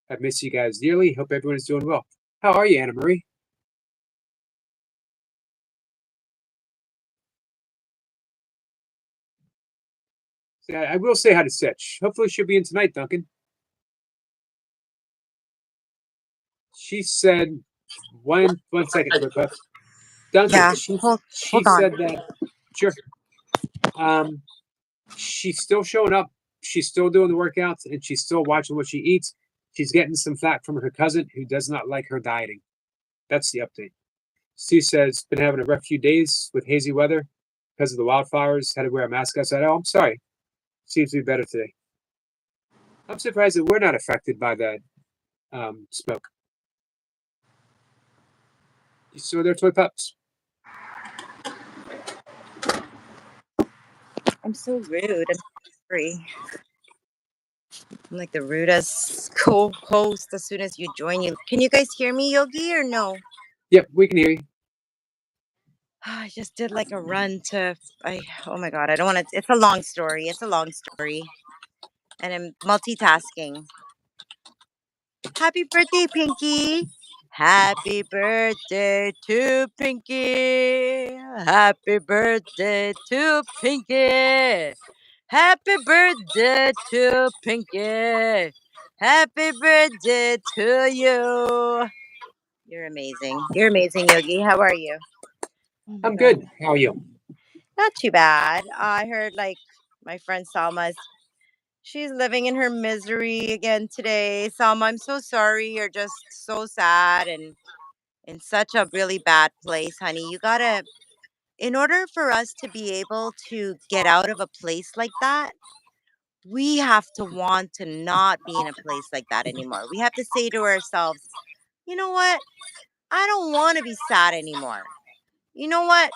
I've missed you guys dearly. Hope everyone is doing well. How are you, Anna Marie? I will say hi to Stitch. Hopefully she'll be in tonight, Duncan. She said, one second, Flip. Duncan, Yeah, she hold on. said that, sure. She's still showing up. She's still doing the workouts, and she's still watching what she eats. She's getting some flack from her cousin who does not like her dieting. That's the update. Steve says, been having a rough few days with hazy weather because of the wildfires. Had to wear a mask outside. Oh, I'm sorry. Seems to be better today. I'm surprised that we're not affected by that smoke. You saw their toy pups. I'm so rude. I'm sorry. I'm like the rudest co-host as soon as you join you. Can you guys hear me, Yogi, or no? Yep, we can hear you. I just did like a run to oh my god, I don't want to. It's a long story. It's a long story. And I'm multitasking. Happy birthday, Pinky. Happy birthday to Pinky. Happy birthday to Pinky. Happy birthday to Pinky. Happy birthday to you. You're amazing. You're amazing, Yogi. How are you? Oh my I'm god. good. How are you? Not too bad. I heard like my friend Salma's she's living in her misery again today. Salma, I'm so sorry. You're just so sad and in such a really bad place, honey. You gotta, in order for us to be able to get out of a place like that, we have to want to not be in a place like that anymore. We have to say to ourselves, you know what? I don't want to be sad anymore. You know what?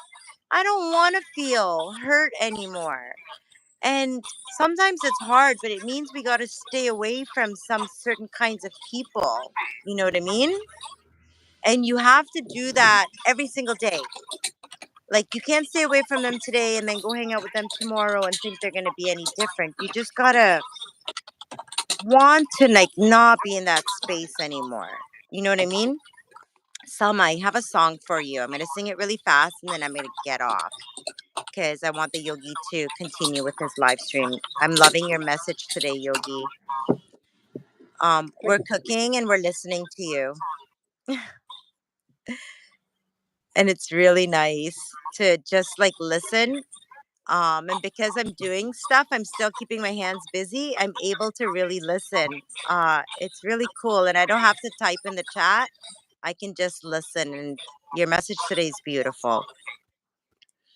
I don't want to feel hurt anymore. And sometimes it's hard, but it means we got to stay away from some certain kinds of people. You know what I mean? And you have to do that every single day. Like you can't stay away from them today and then go hang out with them tomorrow and think they're going to be any different. You just got to want to like not be in that space anymore. You know what I mean? Selma, I have a song for you. I'm going to sing it really fast and then I'm going to get off because I want the Yogi to continue with his live stream. I'm loving your message today, Yogi. We're cooking and we're listening to you. And it's really nice to just like listen. And because I'm doing stuff, I'm still keeping my hands busy. I'm able to really listen. It's really cool. And I don't have to type in the chat. I can just listen. And your message today is beautiful.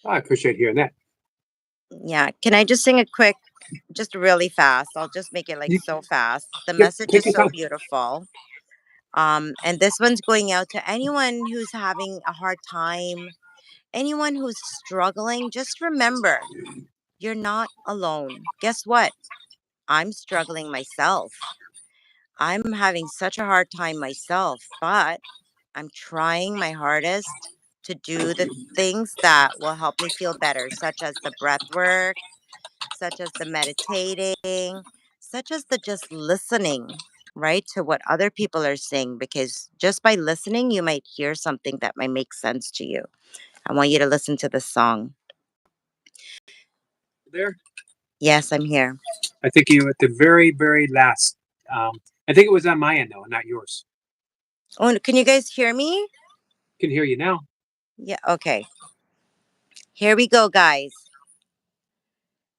Oh, I appreciate hearing that. Yeah. Can I just sing a quick, just really fast? I'll just make it like You, so fast. The yep, message take is your so time. beautiful. And this one's going out to anyone who's having a hard time, anyone who's struggling. Just remember, you're not alone. Guess what? I'm struggling myself. I'm having such a hard time myself, but I'm trying my hardest to do the things that will help me feel better, such as the breath work, such as the meditating, such as the just listening, right, to what other people are saying, because just by listening, you might hear something that might make sense to you. I want you to listen to this song. There. Yes, I'm here. I think you at the very, very last. I think it was on my end though, not yours. Oh, can you guys hear me? Can hear you now. Yeah, okay. Here we go, guys.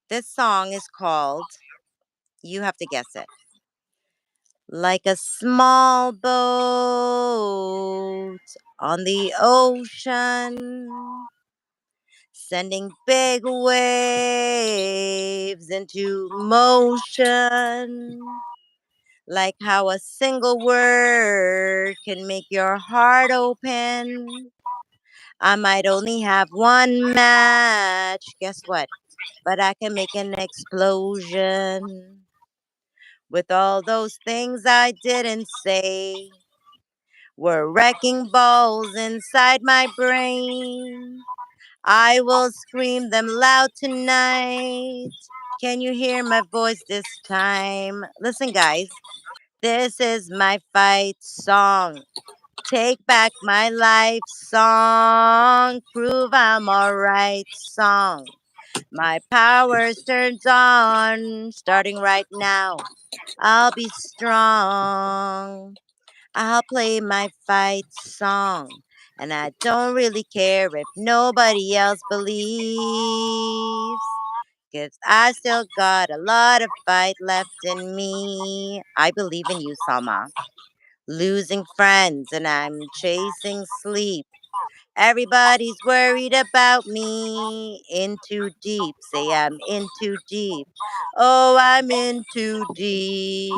This song is called, you have to guess it. Like a small boat on the ocean, sending big waves into motion. Like how a single word can make your heart open. I might only have one match. Guess what? But I can make an explosion with all those things I didn't say. Were wrecking balls inside my brain. I will scream them loud tonight. Can you hear my voice this time? Listen, guys, this is my fight song. Take back my life song. Prove I'm alright song. My powers turns on starting right now. I'll be strong. I'll play my fight song. And I don't really care if nobody else believes. 'Cause I still got a lot of fight left in me. I believe in you, Salma. losing friends, and I'm chasing sleep. Everybody's worried about me. In too deep. Say I'm in too deep. Oh, I'm in too deep.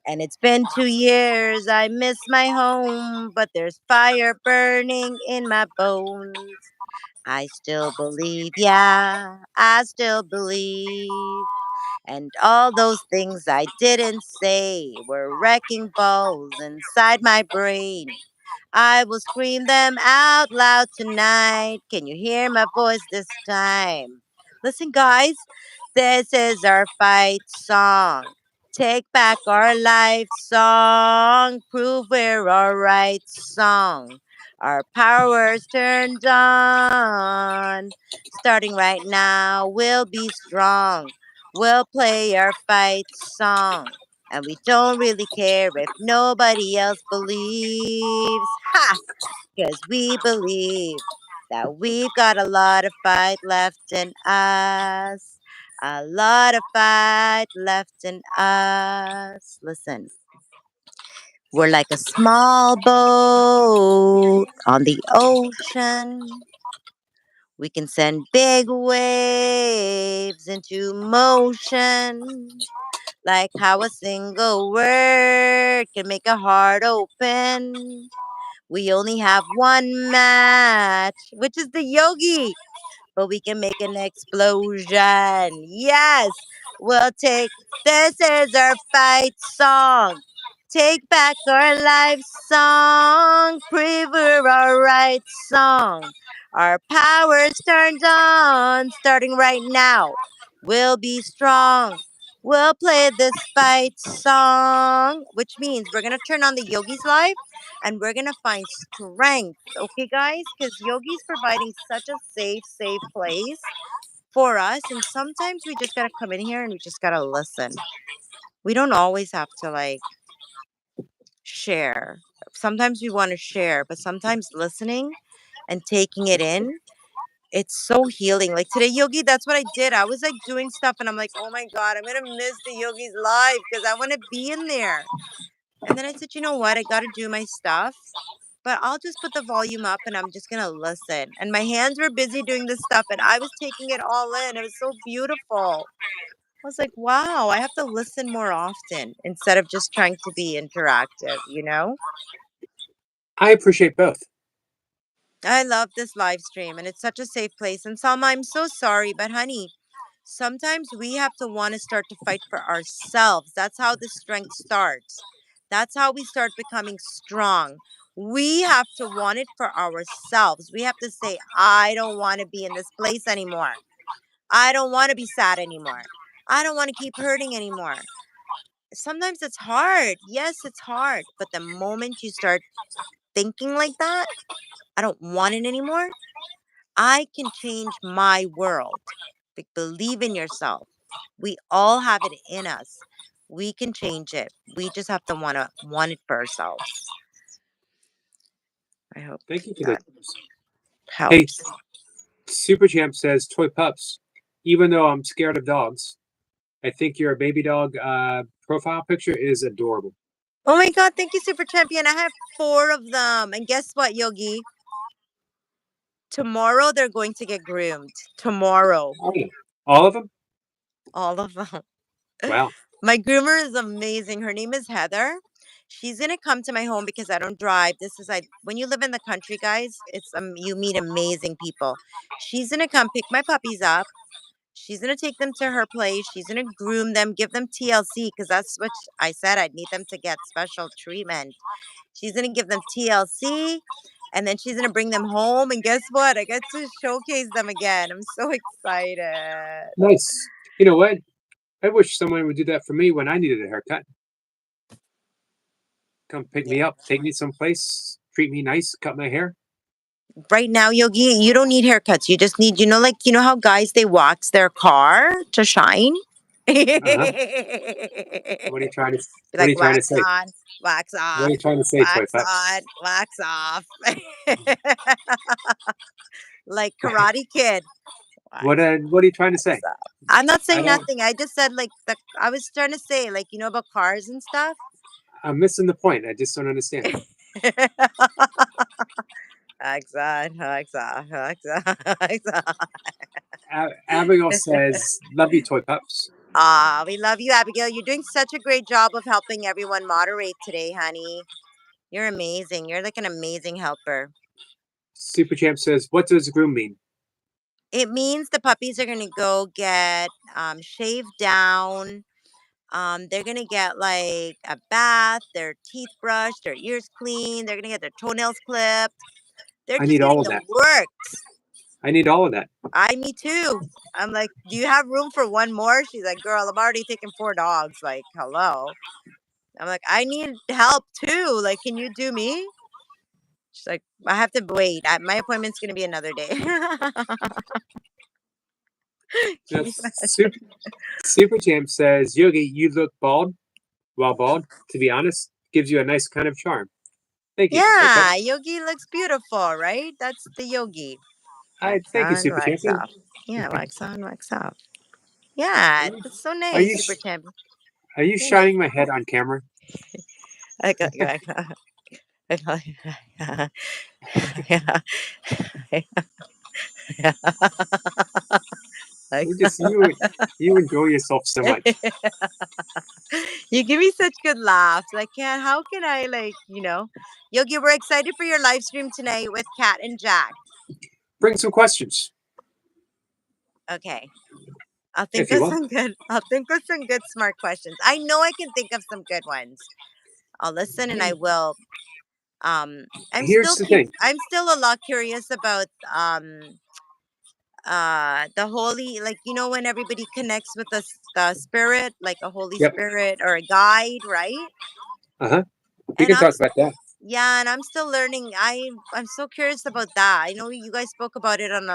And it's been 2 years. I miss my home, but there's fire burning in my bones. I still believe, yeah, I still believe. And all those things I didn't say were wrecking balls inside my brain. I will scream them out loud tonight. Can you hear my voice this time? Listen, guys, this is our fight song. Take back our life song. Prove we're alright song. Our power's turned on. Starting right now, we'll be strong. We'll play our fight song. And we don't really care if nobody else believes. Ha! Because we believe that we've got a lot of fight left in us. A lot of fight left in us. Listen, we're like a small boat on the ocean. We can send big waves into motion. Like how a single word can make a heart open. We only have one match, which is the yogi, but we can make an explosion. Yes, we'll take this is our fight song. Take back our life song. Prove we're our right song. Our power's turned on, starting right now. We'll be strong. We'll play this fight song, which means we're gonna turn on the yogi's life and we're gonna find strength, okay, guys? Because yogi's providing such a safe place for us, and sometimes we just gotta come in here and we just gotta listen. We don't always have to like share. Sometimes we want to share, but sometimes listening and taking it in, it's so healing. Like today, yogi, that's what I did. I was like doing stuff, and I'm like, oh my god, I'm gonna miss the yogi's live because I want to be in there. And then I said, you know what? I got to do my stuff, but I'll just put the volume up and I'm just going to listen. And my hands were busy doing this stuff and I was taking it all in. It was so beautiful. I was like, wow, I have to listen more often instead of just trying to be interactive, you know? I appreciate both. I love this live stream and it's such a safe place. And Salma, I'm so sorry, but honey, sometimes we have to want to start to fight for ourselves. That's how the strength starts. That's how we start becoming strong. We have to want it for ourselves. We have to say, I don't want to be in this place anymore. I don't want to be sad anymore. I don't want to keep hurting anymore. Sometimes it's hard. Yes, it's hard. But the moment you start thinking like that, I don't want it anymore. I can change my world. Believe in yourself. We all have it in us. We can change it. We just have to want it for ourselves. I hope Thank you for that this. Hey, helps. Super Champ says toy pups. Even though I'm scared of dogs, I think your baby dog profile picture is adorable. Oh my god, thank you, Super Champion. I have 4 of them. And guess what, Yogi? Tomorrow they're going to get groomed. Tomorrow. Oh, yeah. All of them? All of them. Wow. My groomer is amazing. Her name is Heather. She's gonna come to my home because I don't drive. This is I when you live in the country, guys, it's you meet amazing people. She's gonna come pick my puppies up. She's gonna take them to her place. She's gonna groom them, give them TLC because that's what I said. I'd need them to get special treatment. She's gonna give them TLC, and then she's gonna bring them home. And guess what? I get to showcase them again. I'm so excited. Nice. You know what? I wish someone would do that for me when I needed a haircut. Come pick me up, take me someplace, treat me nice, cut my hair. Right now, Yogi, you don't need haircuts. You just need, like, you know how guys they wax their car to shine? Uh-huh. Be What are you trying to like wax say? on, wax What are off, you trying to say, toy wax pup? on, wax off. Like Karate Kid. Wax What are you trying to say? off. I'm not I saying don't nothing. I just said like I was trying to say, like, about cars and stuff. I'm missing the point. I just don't understand it. Abigail says, "Love you, toy pups." We love you, Abigail. You're doing such a great job of helping everyone moderate today, honey. You're amazing. You're like an amazing helper. Super Champ says, "What does groom mean?" It means the puppies are gonna go get shaved down. They're gonna get like a bath, their teeth brushed, their ears cleaned. They're gonna get their toenails clipped. They're I just need all getting of the that. works. I need all of that. Me too. I'm like, do you have room for one more? She's like, girl, I'm already taking 4 dogs. Like, hello. I'm like, I need help too. Like, can you do me? She's like, I have to wait. My appointment's gonna be another day. Can you imagine? Super Champ says, "Yogi, you look bald. Well, bald, to be honest, gives you a nice kind of charm." Thank you, toy pup. Yeah, Yogi looks beautiful, right? That's the Yogi. Wax Thank you, on, Super wax Champion. off. Yeah, wax on, wax off. Yeah, that's so Are nice, you Super Champion. are you You're nice. shining my head on camera? I got you. Yeah. Yeah. Like, You enjoy yourself so much. you give me such good laughs. I can't. How can I Yogi? We're excited for your live stream tonight with Kat and Jack. Bring some questions. Okay. I'll If think you of want. some good. I'll think of some good smart questions. I know I can think of some good ones. I'll listen and I will. Here's the thing. I'm still a lot curious about the holy, like, when everybody connects with the spirit, like a holy Yep. spirit or a guide, right? We And can talk about that. yeah, and I'm still learning. I'm so curious about that. I know you guys spoke about it on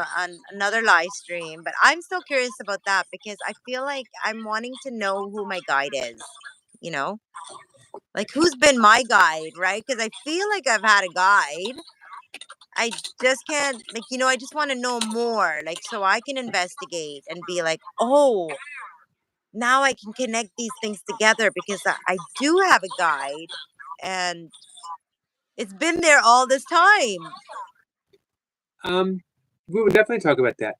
another live stream, but I'm still curious about that because I feel like I'm wanting to know who my guide is, you know? Like, who's been my guide, right? Because I feel like I've had a guide. I just can't, like, I just want to know more, like, so I can investigate and be like, oh, now I can connect these things together because I do have a guide and it's been there all this time. We would definitely talk about that.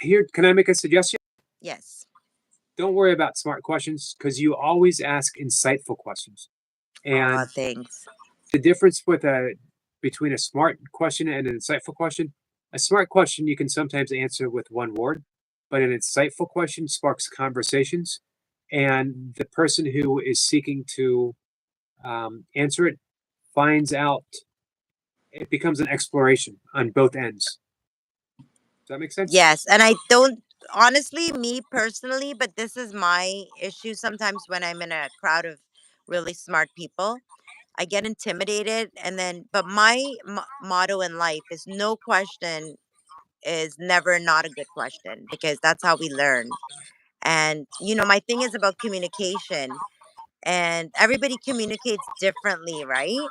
Here, can I make a suggestion? Yes. Don't worry about smart questions because you always ask insightful questions. And Thanks. the difference between a smart question and an insightful question, a smart question you can sometimes answer with one word, but an insightful question sparks conversations, and the person who is seeking to answer it finds out. It becomes an exploration on both ends. Does that make sense? Yes, and I don't honestly, me personally, but this is my issue sometimes when I'm in a crowd of really smart people. I get intimidated and then but my motto in life is no question is never not a good question because that's how we learn. And my thing is about communication and everybody communicates differently, right?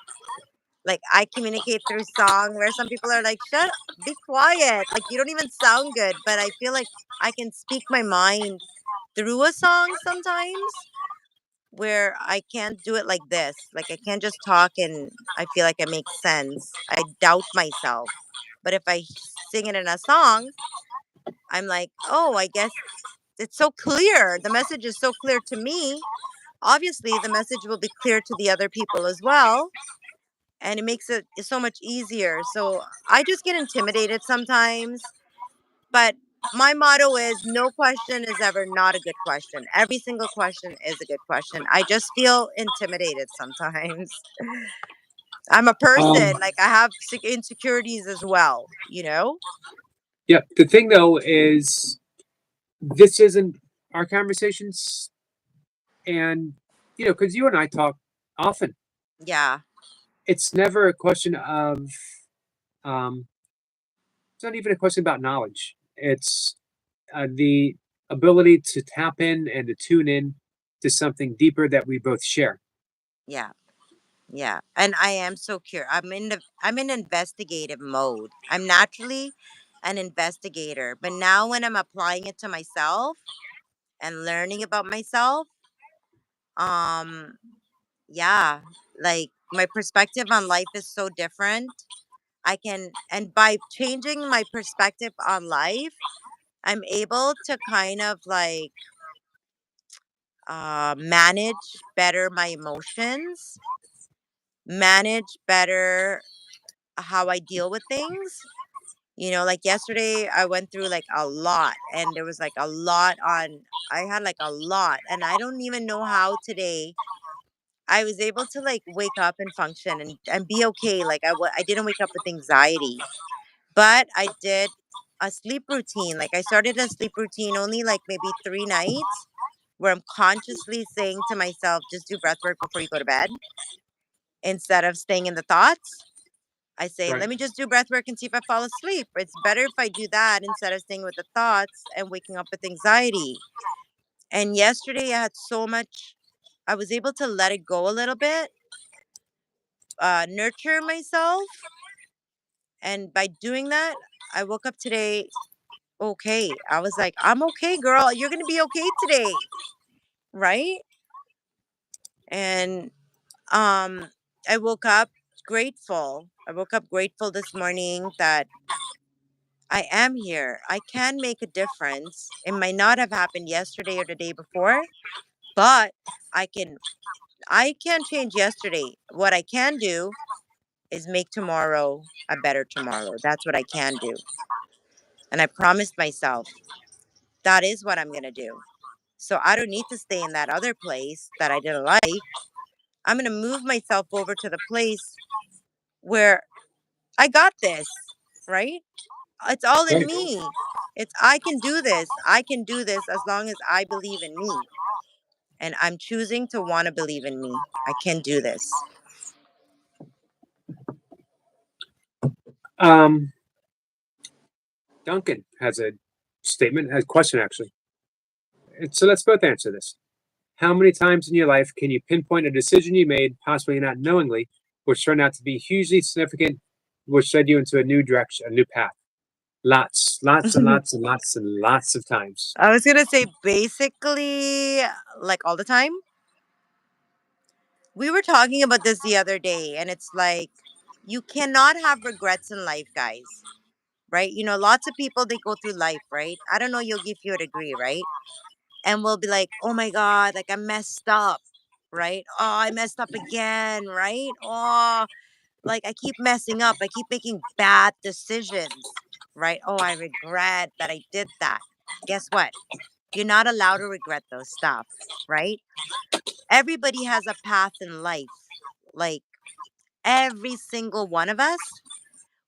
Like I communicate through song where some people are like, shut up, be quiet. Like you don't even sound good. But I feel like I can speak my mind through a song sometimes where I can't do it like this. Like I can't just talk and I feel like I make sense. I doubt myself. But if I sing it in a song, I'm like, oh, I guess it's so clear. The message is so clear to me. Obviously, the message will be clear to the other people as well. And it makes it so much easier. So I just get intimidated sometimes. But my motto is no question is ever not a good question. Every single question is a good question. I just feel intimidated sometimes. I'm a person, like I have insecurities as well, you know? Yeah. The thing though is, this isn't our conversations, and because you and I talk often, Yeah. it's never a question of. Um, it's not even a question about knowledge. It's the ability to tap in and to tune in to something deeper that we both share. Yeah. Yeah. And I am so curious. I'm in investigative mode. I'm naturally an investigator, but now when I'm applying it to myself and learning about myself, um yeah, like my perspective on life is so different. And by changing my perspective on life, I'm able to kind of like manage better my emotions, manage better how I deal with things. You know, like yesterday, I went through like a lot, and there was like a lot on, I had like a lot, and I don't even know how today I was able to like wake up and function and be okay. Like I didn't wake up with anxiety, but I did a sleep routine. Like I started a sleep routine only like maybe 3 nights where I'm consciously saying to myself, just do breath work before you go to bed instead of staying in the thoughts. I say, Right. let me just do breath work and see if I fall asleep. It's better if I do that instead of staying with the thoughts and waking up with anxiety. And yesterday I had so much, I was able to let it go a little bit, nurture myself. And by doing that, I woke up today okay. I was like, I'm okay, girl. You're going to be okay today. Right. And um, I woke up grateful. I woke up grateful this morning that I am here. I can make a difference. It might not have happened yesterday or the day before, but I can I can't change yesterday. What I can do is make tomorrow a better tomorrow. That's what I can do. And I promised myself that is what I'm going to do. So I don't need to stay in that other place that I didn't like. I'm going to move myself over to the place where I got this, right? It's all in Right. me. It's I can do this. I can do this as long as I believe in me. And I'm choosing to want to believe in me. I can do this. Um, Duncan has a statement, has a question actually. So let's both answer this. How many times in your life can you pinpoint a decision you made, possibly not knowingly, which turned out to be hugely significant, which led you into a new direction, a new path? Lots, lots and lots and lots and lots of times. I was going to say basically like all the time. We were talking about this the other day, and it's like you cannot have regrets in life, guys. Right? You know, lots of people they go through life, right? I don't know, Yogi, if you would agree, right? And we'll be like, oh my God, like I messed up, right? Oh, I messed up again, right? Oh, like I keep messing up. I keep making bad decisions, right? Oh, I regret that I did that. Guess what? You're not allowed to regret those stuff, right? Everybody has a path in life. Like every single one of us,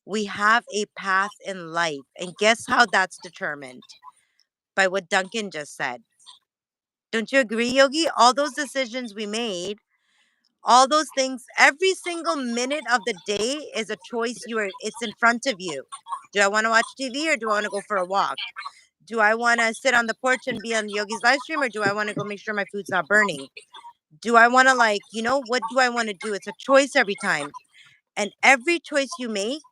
we have a path in life. And guess how that's determined? By what Duncan just said. Don't you agree, Yogi? All those decisions we made, all those things, every single minute of the day is a choice it's in front of you. Do I want to watch TV or do I want to go for a walk? Do I want to sit on the porch and be on Yogi's live stream or do I want to go make sure my food's not burning? Do I want to like, what do I want to do? It's a choice every time. And every choice you make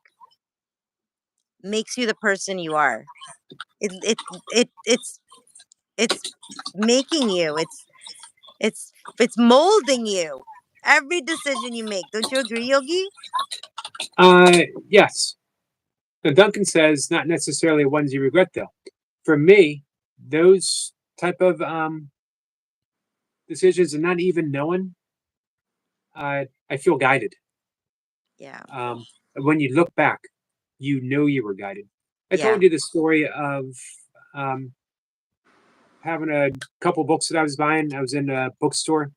makes you the person you are. It it it's making you. It's molding you. Every decision you make. Don't you agree, Yogi? Yes. Now, Duncan says not necessarily ones you regret, though. For me, those type of decisions and not even knowing, I feel guided. Yeah. Um, when you look back, you know you were guided. I Yeah. told you the story of um, having a couple books that I was buying. I was in a bookstore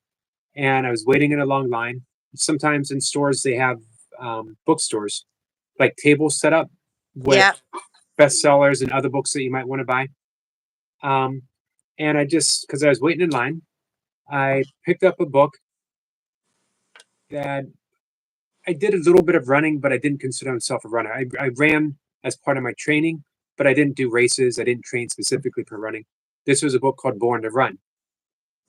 and I was waiting in a long line. Sometimes in stores they have bookstores like tables set up with Yeah. bestsellers and other books that you might want to buy. Um, and I just because I was waiting in line, I picked up a book that I did a little bit of running, but I didn't consider myself a runner. I ran as part of my training, but I didn't do races. I didn't train specifically for running. This was a book called Born to Run.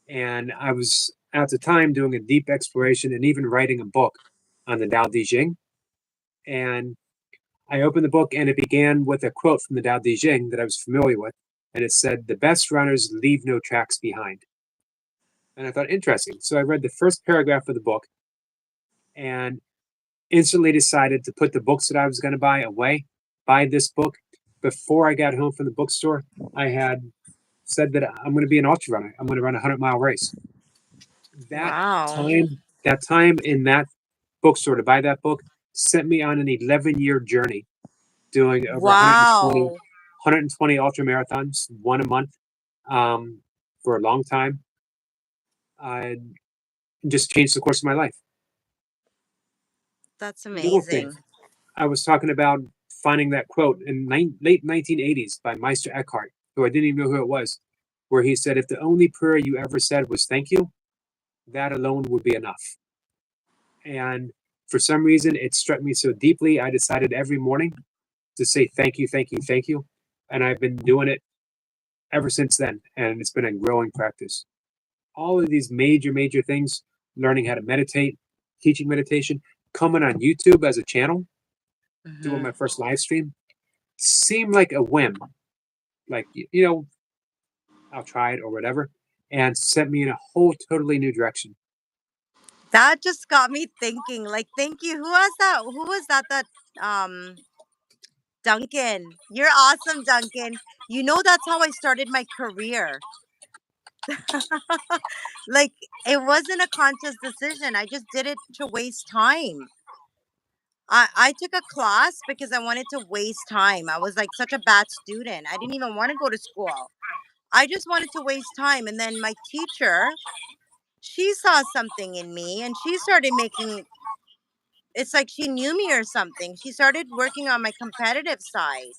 And I was at the time doing a deep exploration and even writing a book on the Tao Te Ching. And I opened the book and it began with a quote from the Tao Te Ching that I was familiar with. And it said, "The best runners leave no tracks behind." And I thought, interesting. So I read the first paragraph of the book and instantly decided to put the books that I was going to buy away, buy this book. Before I got home from the bookstore, I had said that I'm going to be an ultra runner. I'm going to run a 100-mile race. That Wow. time in that bookstore to buy that book sent me on an 11-year journey doing over Wow. 120 ultra marathons, one a month, for a long time. I just changed the course of my life. That's Little things. amazing. I was talking about finding that quote in late 1980s by Meister Eckhart, who I didn't even know who it was, where he said, "If the only prayer you ever said was thank you, that alone would be enough." And for some reason, it struck me so deeply, I decided every morning to say thank you, thank you, thank you. And I've been doing it ever since then. And it's been a growing practice. All of these major things, learning how to meditate, teaching meditation, coming on YouTube as a channel, doing Hmm. my first live stream, seemed like a whim. Like, I'll try it or whatever, and sent me in a whole totally new direction. That just got me thinking. Like, thank you. Who was that? Who was that? Um Duncan. You're awesome, Duncan. You know that's how I started my career. Like, it wasn't a conscious decision. I just did it to waste time. I took a class because I wanted to waste time. I was like such a bad student. I didn't even want to go to school. I just wanted to waste time. And then my teacher, she saw something in me and she started making, it's like she knew me or something. She started working on my competitive side.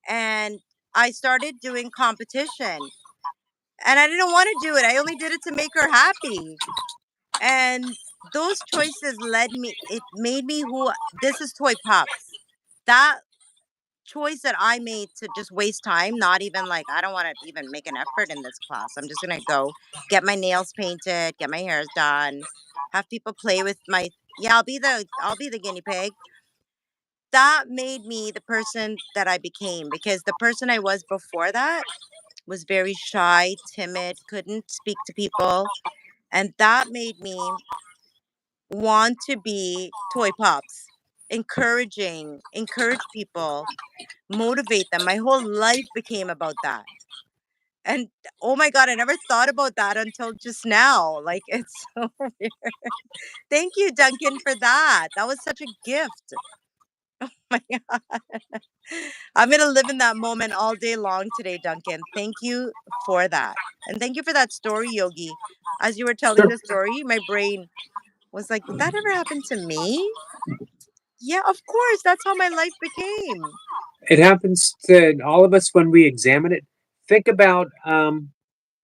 And I started doing competition. And I didn't want to do it. I only did it to make her happy. And those choices led me, it made me who, this is Toy Pops. That choice that I made to just waste time, not even like, I don't want to even make an effort in this class. I'm just going to go get my nails painted, get my hairs done, have people play with my, yeah, I'll be the guinea pig. That made me the person that I became, because the person I was before that was very shy, timid, couldn't speak to people. And that made me want to be Toy Pops, encourage people, motivate them. My whole life became about that. And oh my God, I never thought about that until just now. Like, it's so weird. Thank you, Duncan, for that. That was such a gift. My God. I'm going to live in that moment all day long today, Duncan. Thank you for that. And thank you for that story, Yogi. As you were telling Sure. the story, my brain was like, did that ever happen to me? Yeah, of course. That's how my life became. It happens to all of us when we examine it. Think about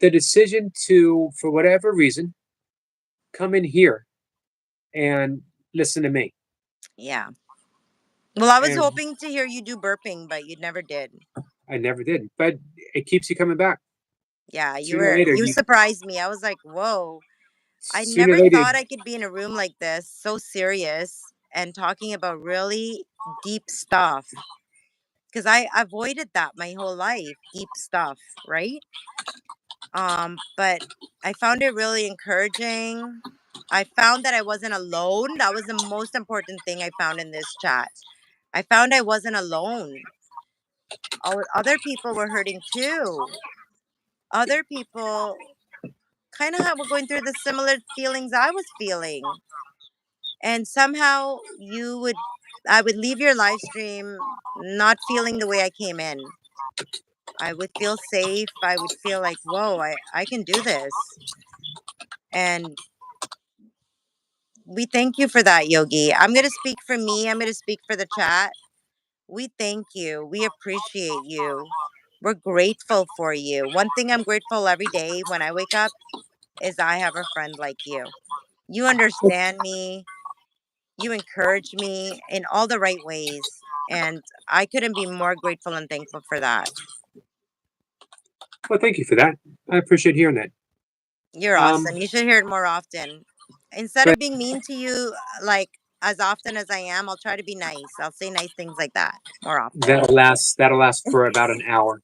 the decision to, for whatever reason, come in here and listen to me. Yeah. Well, I was And hoping to hear you do burping, but you never did. I never did, but it keeps you coming back. Yeah, Sooner or later, you surprised me. I was like, whoa. I sooner or never later, thought I could be in a room like this, so serious and talking about really deep stuff. Because I avoided that my whole life, deep stuff, right? But I found it really encouraging. I found that I wasn't alone. That was the most important thing I found in this chat. I found I wasn't alone. Other people were hurting too. Other people kind of were going through the similar feelings I was feeling. And somehow I would leave your live stream not feeling the way I came in. I would feel safe. I would feel like, whoa, I can do this. And we thank you for that, Yogi. I'm going to speak for me. I'm going to speak for the chat. We thank you. We appreciate you. We're grateful for you. One thing I'm grateful every day when I wake up is I have a friend like you. You understand me. You encourage me in all the right ways. And I couldn't be more grateful and thankful for that. well, thank you for that. I appreciate hearing that. You're Um, awesome. You should hear it more often. Instead but of being mean to you, like as often as I am, I'll try to be nice. I'll say nice things like that more often. that'll last. That'll last for about an hour.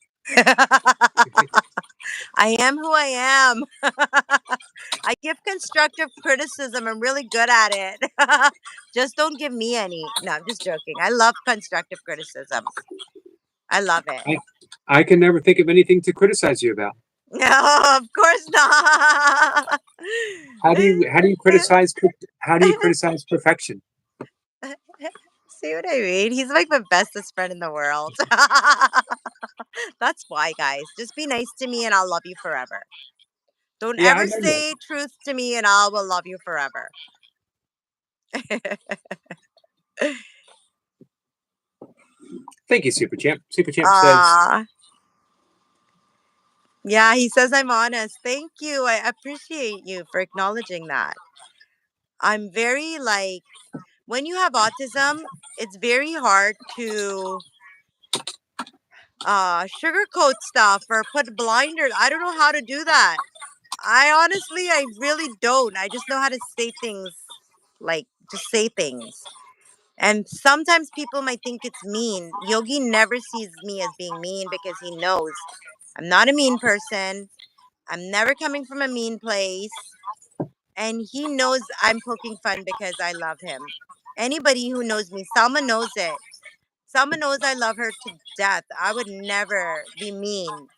I am who I am. I give constructive criticism. I'm really good at it. Just don't give me any. No, I'm just joking. I love constructive criticism. I love it. I can never think of anything to criticize you about. No, of course not. How do you criticize perfection? See what I mean? He's like my bestest friend in the world. That's why, guys. Just be nice to me and I'll love you forever. Don't Yeah, I ever know that. say truth to me and I will love you forever. Thank you, Super Champ. Super Champ says, Ah, yeah, he says I'm honest. Thank you. I appreciate you for acknowledging that. I'm very like, when you have autism, it's very hard to sugarcoat stuff or put blinders. I don't know how to do that. I really don't. I just know how to say things, like just say things. And sometimes people might think it's mean. Yogi never sees me as being mean because he knows I'm not a mean person. I'm never coming from a mean place. And he knows I'm poking fun because I love him. Anybody who knows me, Salma knows it. Salma knows I love her to death. I would never be mean.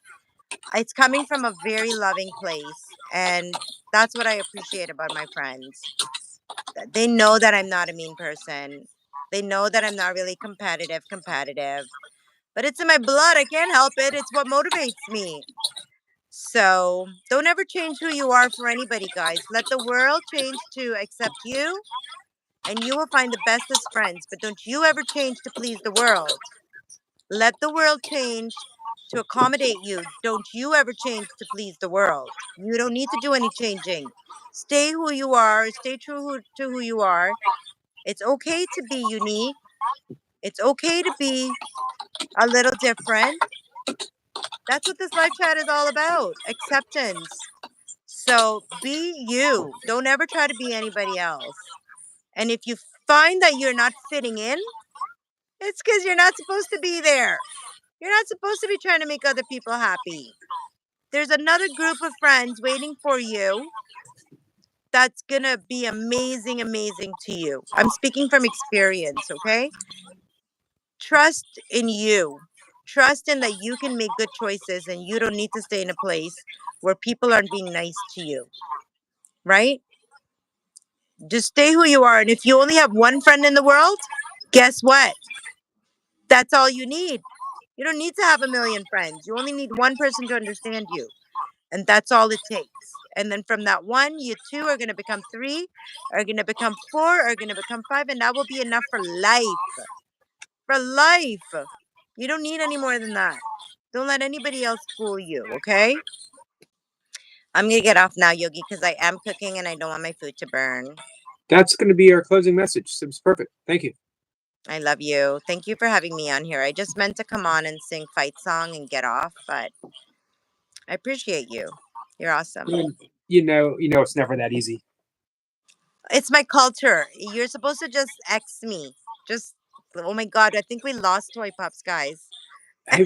It's coming from a very loving place. And that's what I appreciate about my friends. They know that I'm not a mean person. They know that I'm not really competitive. But it's in my blood. I can't help it. It's what motivates me. So don't ever change who you are for anybody, guys. Let the world change to accept you, and you will find the bestest friends. But don't you ever change to please the world. Let the world change to accommodate you. Don't you ever change to please the world. You don't need to do any changing. Stay who you are. Stay to who you are. It's okay to be unique. It's okay to be a little different. That's what this live chat is all about, acceptance. So be you. Don't ever try to be anybody else. And if you find that you're not fitting in, it's because you're not supposed to be there. You're not supposed to be trying to make other people happy. There's another group of friends waiting for you that's going to be amazing, amazing to you. I'm speaking from experience, okay? Trust in you. Trust in that you can make good choices and you don't need to stay in a place where people aren't being nice to you, right? Just stay who you are. And if you only have one friend in the world, guess what? That's all you need. You don't need to have a million friends. You only need one person to understand you. And that's all it takes. And then from that one, you two are going to become three, are going to become four, are going to become five, and that will be enough for life. For life. You don't need any more than that. Don't let anybody else fool you, okay? I'm going to get off now, Yogi, because I am cooking and I don't want my food to burn. that's going to be our closing message. It's perfect. Thank you. I love you. Thank you for having me on here. I just meant to come on and sing fight song and get off, but I appreciate you. You're awesome. It's never that easy. It's my culture. You're supposed to just X me. Just, oh my God, I think we lost Toy Pops, guys. Hey,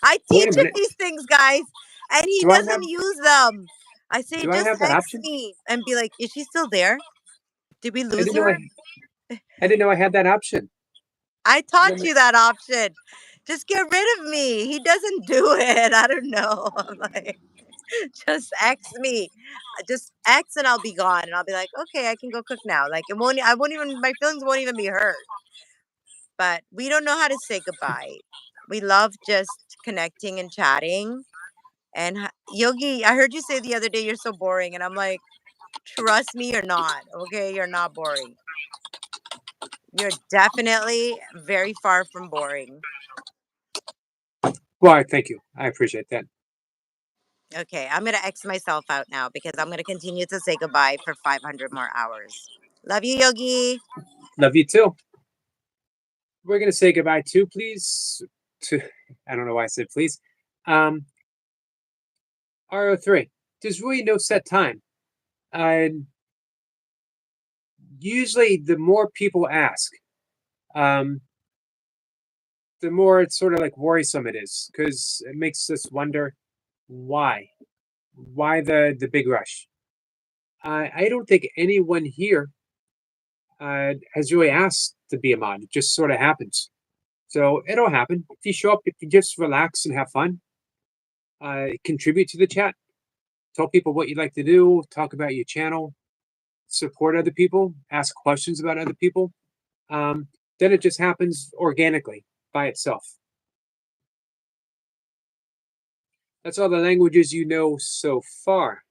I wait a teach him minute. these things, guys, and he Do I have doesn't use them. I say, do I just have that X option? me and be like, is she still there? Did we I lose didn't know her? I didn't know I had that option. I You taught know, you that option. Just get rid of me. He doesn't do it. I don't know. I'm like, just X me. Just X and I'll be gone. And I'll be like, okay, I can go cook now. Like I won't even, my feelings won't even be hurt. But we don't know how to say goodbye. We love just connecting and chatting. And Yogi, I heard you say the other day you're so boring. And I'm like, trust me, you're not. Okay, you're not boring. You're definitely very far from boring. Well, thank you. I appreciate that. Okay, I'm going to X myself out now because I'm going to continue to say goodbye for 500 more hours. Love you, Yogi. Love you too. We're going to say goodbye too, please. To I don't know why I said please. Um, RO3. There's really no set time. And usually, the more people ask, um, the more it's sort of like worrisome it is because it makes us wonder Why? Why the big rush? I don't think anyone here has really asked to be a mod. It just sort of happens. So it'll happen. If you show up, if you just relax and have fun, contribute to the chat, tell people what you'd like to do, talk about your channel, support other people, ask questions about other people, then it just happens organically by itself. That's all the languages you know so far.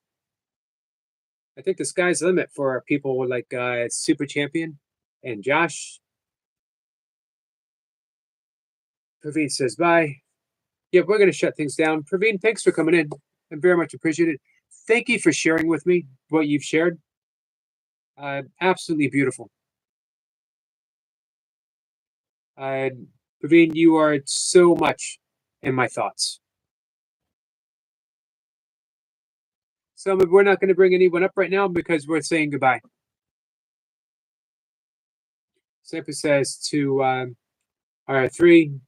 I think the sky's the limit for people like Super Champion and Josh. Praveen says bye. Yeah, we're going to shut things down. Praveen, thanks for coming in. I very much appreciate it. Thank you for sharing with me what you've shared. Absolutely beautiful. Praveen, you are so much in my thoughts. So we're not going to bring anyone up right now because we're saying goodbye. Sampa says to R3,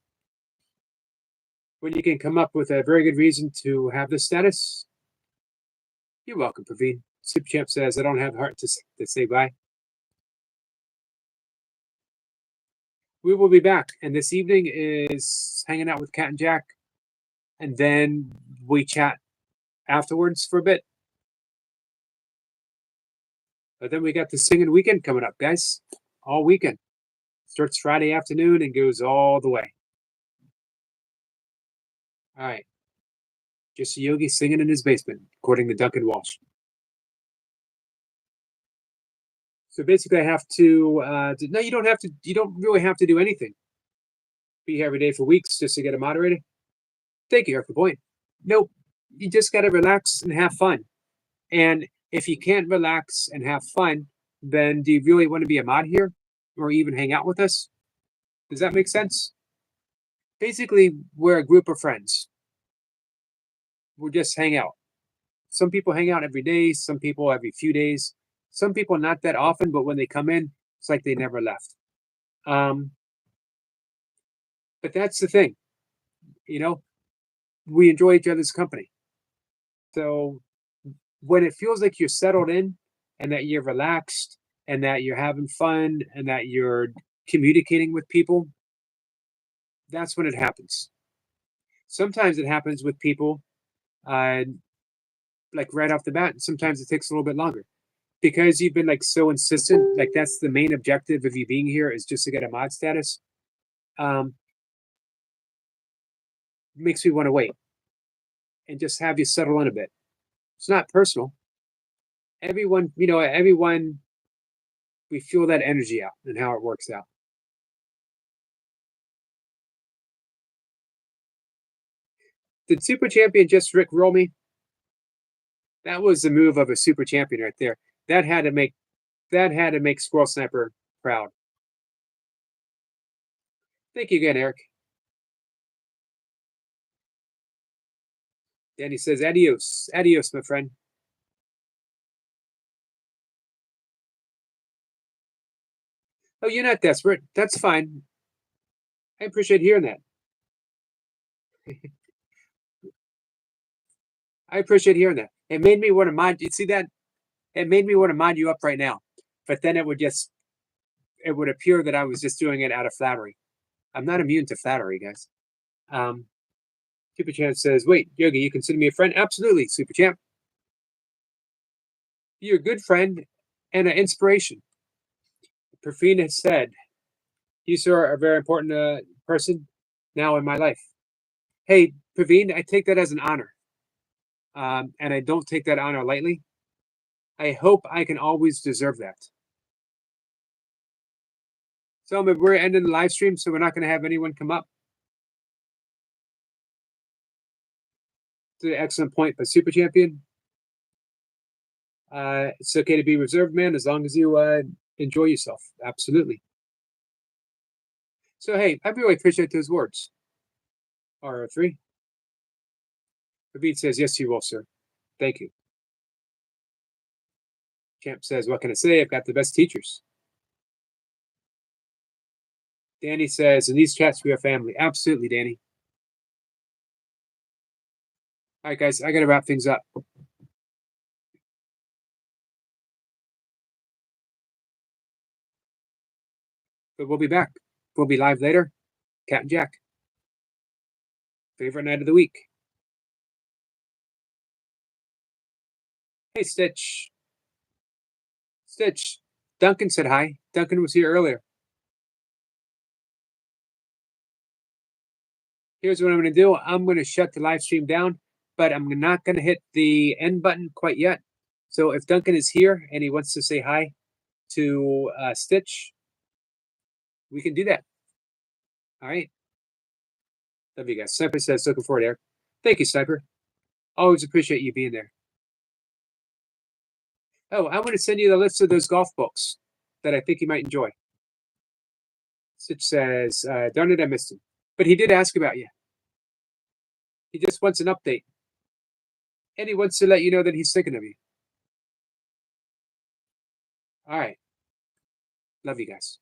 when you can come up with a very good reason to have this status, you're welcome, Praveen. Super Champ says, I don't have the heart to say bye. We will be back, and this evening is hanging out with Kat and Jack, and then we chat afterwards for a bit. But then we got the singing weekend coming up, guys. All weekend. Starts Friday afternoon and goes all the way. All right. Just a yogi singing in his basement, according to Duncan Walsh. So basically, I have to. No, you don't have to. You don't really have to do anything. Be here every day for weeks just to get a moderator. Thank you, Eric. The point. Nope. You just got to relax and have fun. And if you can't relax and have fun, then do you really want to be a mod here, or even hang out with us? Does that make sense? Basically, we're a group of friends. We just hang out. Some people hang out every day. Some people every few days. Some people not that often, but when they come in, it's like they never left. But that's the thing, you know, we enjoy each other's company. So when it feels like you're settled in and that you're relaxed and that you're having fun and that you're communicating with people, that's when it happens. Sometimes it happens with people like right off the bat. And sometimes it takes a little bit longer because you've been like so insistent. Like that's the main objective of you being here is just to get a mod status. Makes me want to wait and just have you settle in a bit. It's not personal. Everyone, we feel that energy out and how it works out. Did Super Champion just Rick roll me? That was the move of a Super Champion right there. That had to make Squirrel Sniper proud. Thank you again, Eric. Danny says, adios. Adios, my friend. Oh, you're not desperate. That's fine. I appreciate hearing that. I appreciate hearing that. It made me want to mod you. See that? It made me want to mod you up right now. But then it would appear that I was just doing it out of flattery. I'm not immune to flattery, guys. Super Champ says, wait, Yogi, you consider me a friend? Absolutely, Super Champ. You're a good friend and an inspiration. Perfina has said, you, sir, are a very important person now in my life. Hey, Praveen, I take that as an honor. And I don't take that honor lightly. I hope I can always deserve that. So we're ending the live stream, so we're not going to have anyone come up. It's an excellent point by Super Champion. It's okay to be reserved, man, as long as you enjoy yourself. Absolutely. So, hey, I really appreciate those words. R3. Praveen says, yes, you will, sir. Thank you. Champ says, what can I say? I've got the best teachers. Danny says, in these chats, we are family. Absolutely, Danny. All right, guys, I got to wrap things up. But we'll be back. We'll be live later. Cat and Jack. Favorite night of the week. Hey, Stitch. Stitch. Duncan said hi. Duncan was here earlier. Here's what I'm going to do. I'm going to shut the live stream down, but I'm not going to hit the end button quite yet. So if Duncan is here and he wants to say hi to Stitch, we can do that. All right. Love you guys. Sniper says, looking forward, Eric. Thank you, Sniper. Always appreciate you being there. Oh, I want to send you the list of those golf books that I think you might enjoy. Stitch says, darn it, I missed him. But he did ask about you. He just wants an update. And he wants to let you know that he's thinking of you. All right. Love you guys.